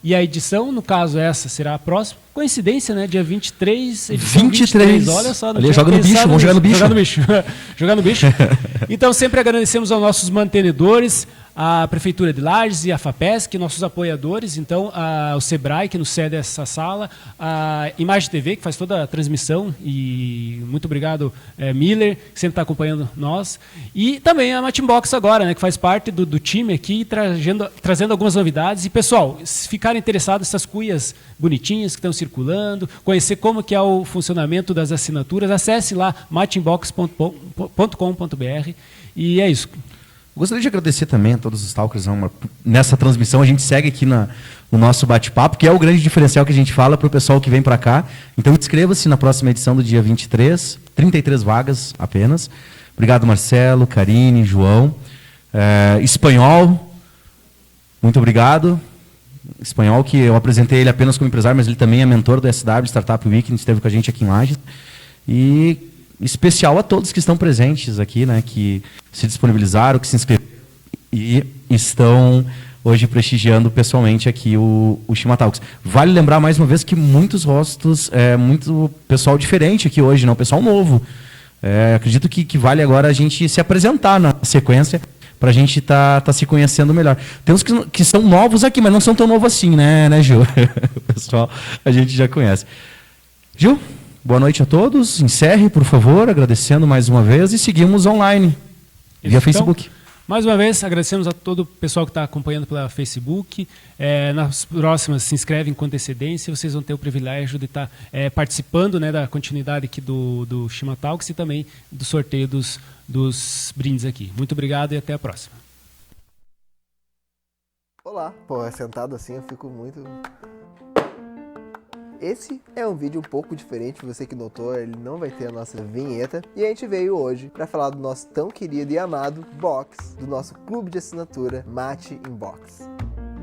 e a edição, no caso essa será a próxima, coincidência, né, dia 23, edição 23, olha só. Ali, joga no bicho, vamos jogar no bicho. Jogar no bicho. Então sempre agradecemos aos nossos mantenedores, a Prefeitura de Lages e a FAPESC, nossos apoiadores, então o Sebrae, que nos cede essa sala, a Imagem TV, que faz toda a transmissão, e muito obrigado, Miller, que sempre está acompanhando nós, e também a Matinbox agora, né, que faz parte do time aqui, trazendo algumas novidades. E, pessoal, se ficarem interessados nessas cuias bonitinhas que estão circulando, conhecer como que é o funcionamento das assinaturas, acesse lá matinbox.com.br, e é isso. Gostaria de agradecer também a todos os talkers. Nessa transmissão, a gente segue aqui no nosso bate-papo, que é o grande diferencial que a gente fala para o pessoal que vem para cá. Então, inscreva-se na próxima edição do dia 23, 33 vagas apenas. Obrigado, Marcelo, Karine, João. Espanhol, muito obrigado. Espanhol, que eu apresentei ele apenas como empresário, mas ele também é mentor do SW, Startup Week, esteve com a gente aqui em Lages. E especial a todos que estão presentes aqui, né, que se disponibilizaram, que se inscreveram e estão hoje prestigiando pessoalmente aqui o Shima Talks. Vale lembrar mais uma vez que muitos rostos, muito pessoal diferente aqui hoje, não, pessoal novo. Acredito que vale agora a gente se apresentar na sequência para a gente tá se conhecendo melhor. Tem uns que são novos aqui, mas não são tão novos assim, né, Gil? O pessoal a gente já conhece. Gil? Boa noite a todos. Encerre, por favor, agradecendo mais uma vez e seguimos online, via Facebook. Mais uma vez, agradecemos a todo o pessoal que está acompanhando pela Facebook. Nas próximas, se inscrevem com antecedência. Vocês vão ter o privilégio de estar participando, né, da continuidade aqui do Shima Talks e também do sorteio dos brindes aqui. Muito obrigado e até a próxima. Olá. Pô, sentado assim eu fico muito... Esse é um vídeo um pouco diferente, você que notou, ele não vai ter a nossa vinheta. E a gente veio hoje para falar do nosso tão querido e amado box, do nosso clube de assinatura Mate Inbox.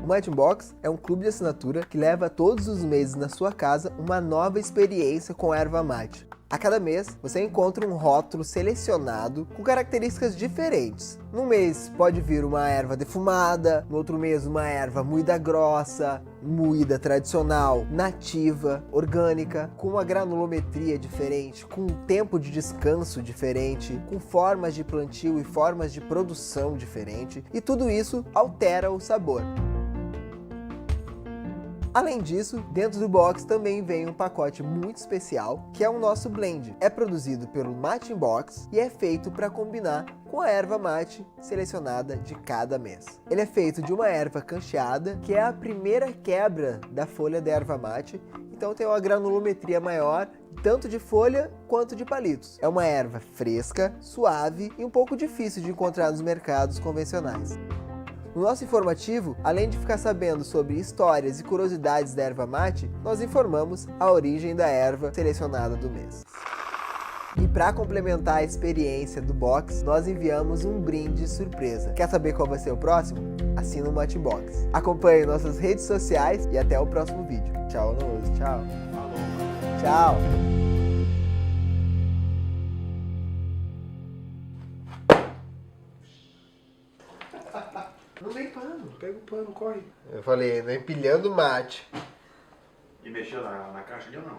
O Mate Inbox é um clube de assinatura que leva todos os meses na sua casa uma nova experiência com erva mate. A cada mês, você encontra um rótulo selecionado com características diferentes. Num mês pode vir uma erva defumada, no outro mês uma erva moída grossa, moída tradicional, nativa, orgânica, com uma granulometria diferente, com um tempo de descanso diferente, com formas de plantio e formas de produção diferente, e tudo isso altera o sabor. Além disso, dentro do box também vem um pacote muito especial, que é o nosso blend. É produzido pelo Mate Inbox e é feito para combinar com a erva mate selecionada de cada mês. Ele é feito de uma erva cancheada, que é a primeira quebra da folha da erva mate, então tem uma granulometria maior, tanto de folha quanto de palitos. É uma erva fresca, suave e um pouco difícil de encontrar nos mercados convencionais. No nosso informativo, além de ficar sabendo sobre histórias e curiosidades da erva mate, nós informamos a origem da erva selecionada do mês. E para complementar a experiência do box, nós enviamos um brinde surpresa. Quer saber qual vai ser o próximo? Assina o Mate Box. Acompanhe nossas redes sociais e até o próximo vídeo. Tchau, Anoso. Tchau. Tchau. Não tem pano, pega o pano, corre. Eu falei, não empilhando mate. E mexeu na caixa ali ou não?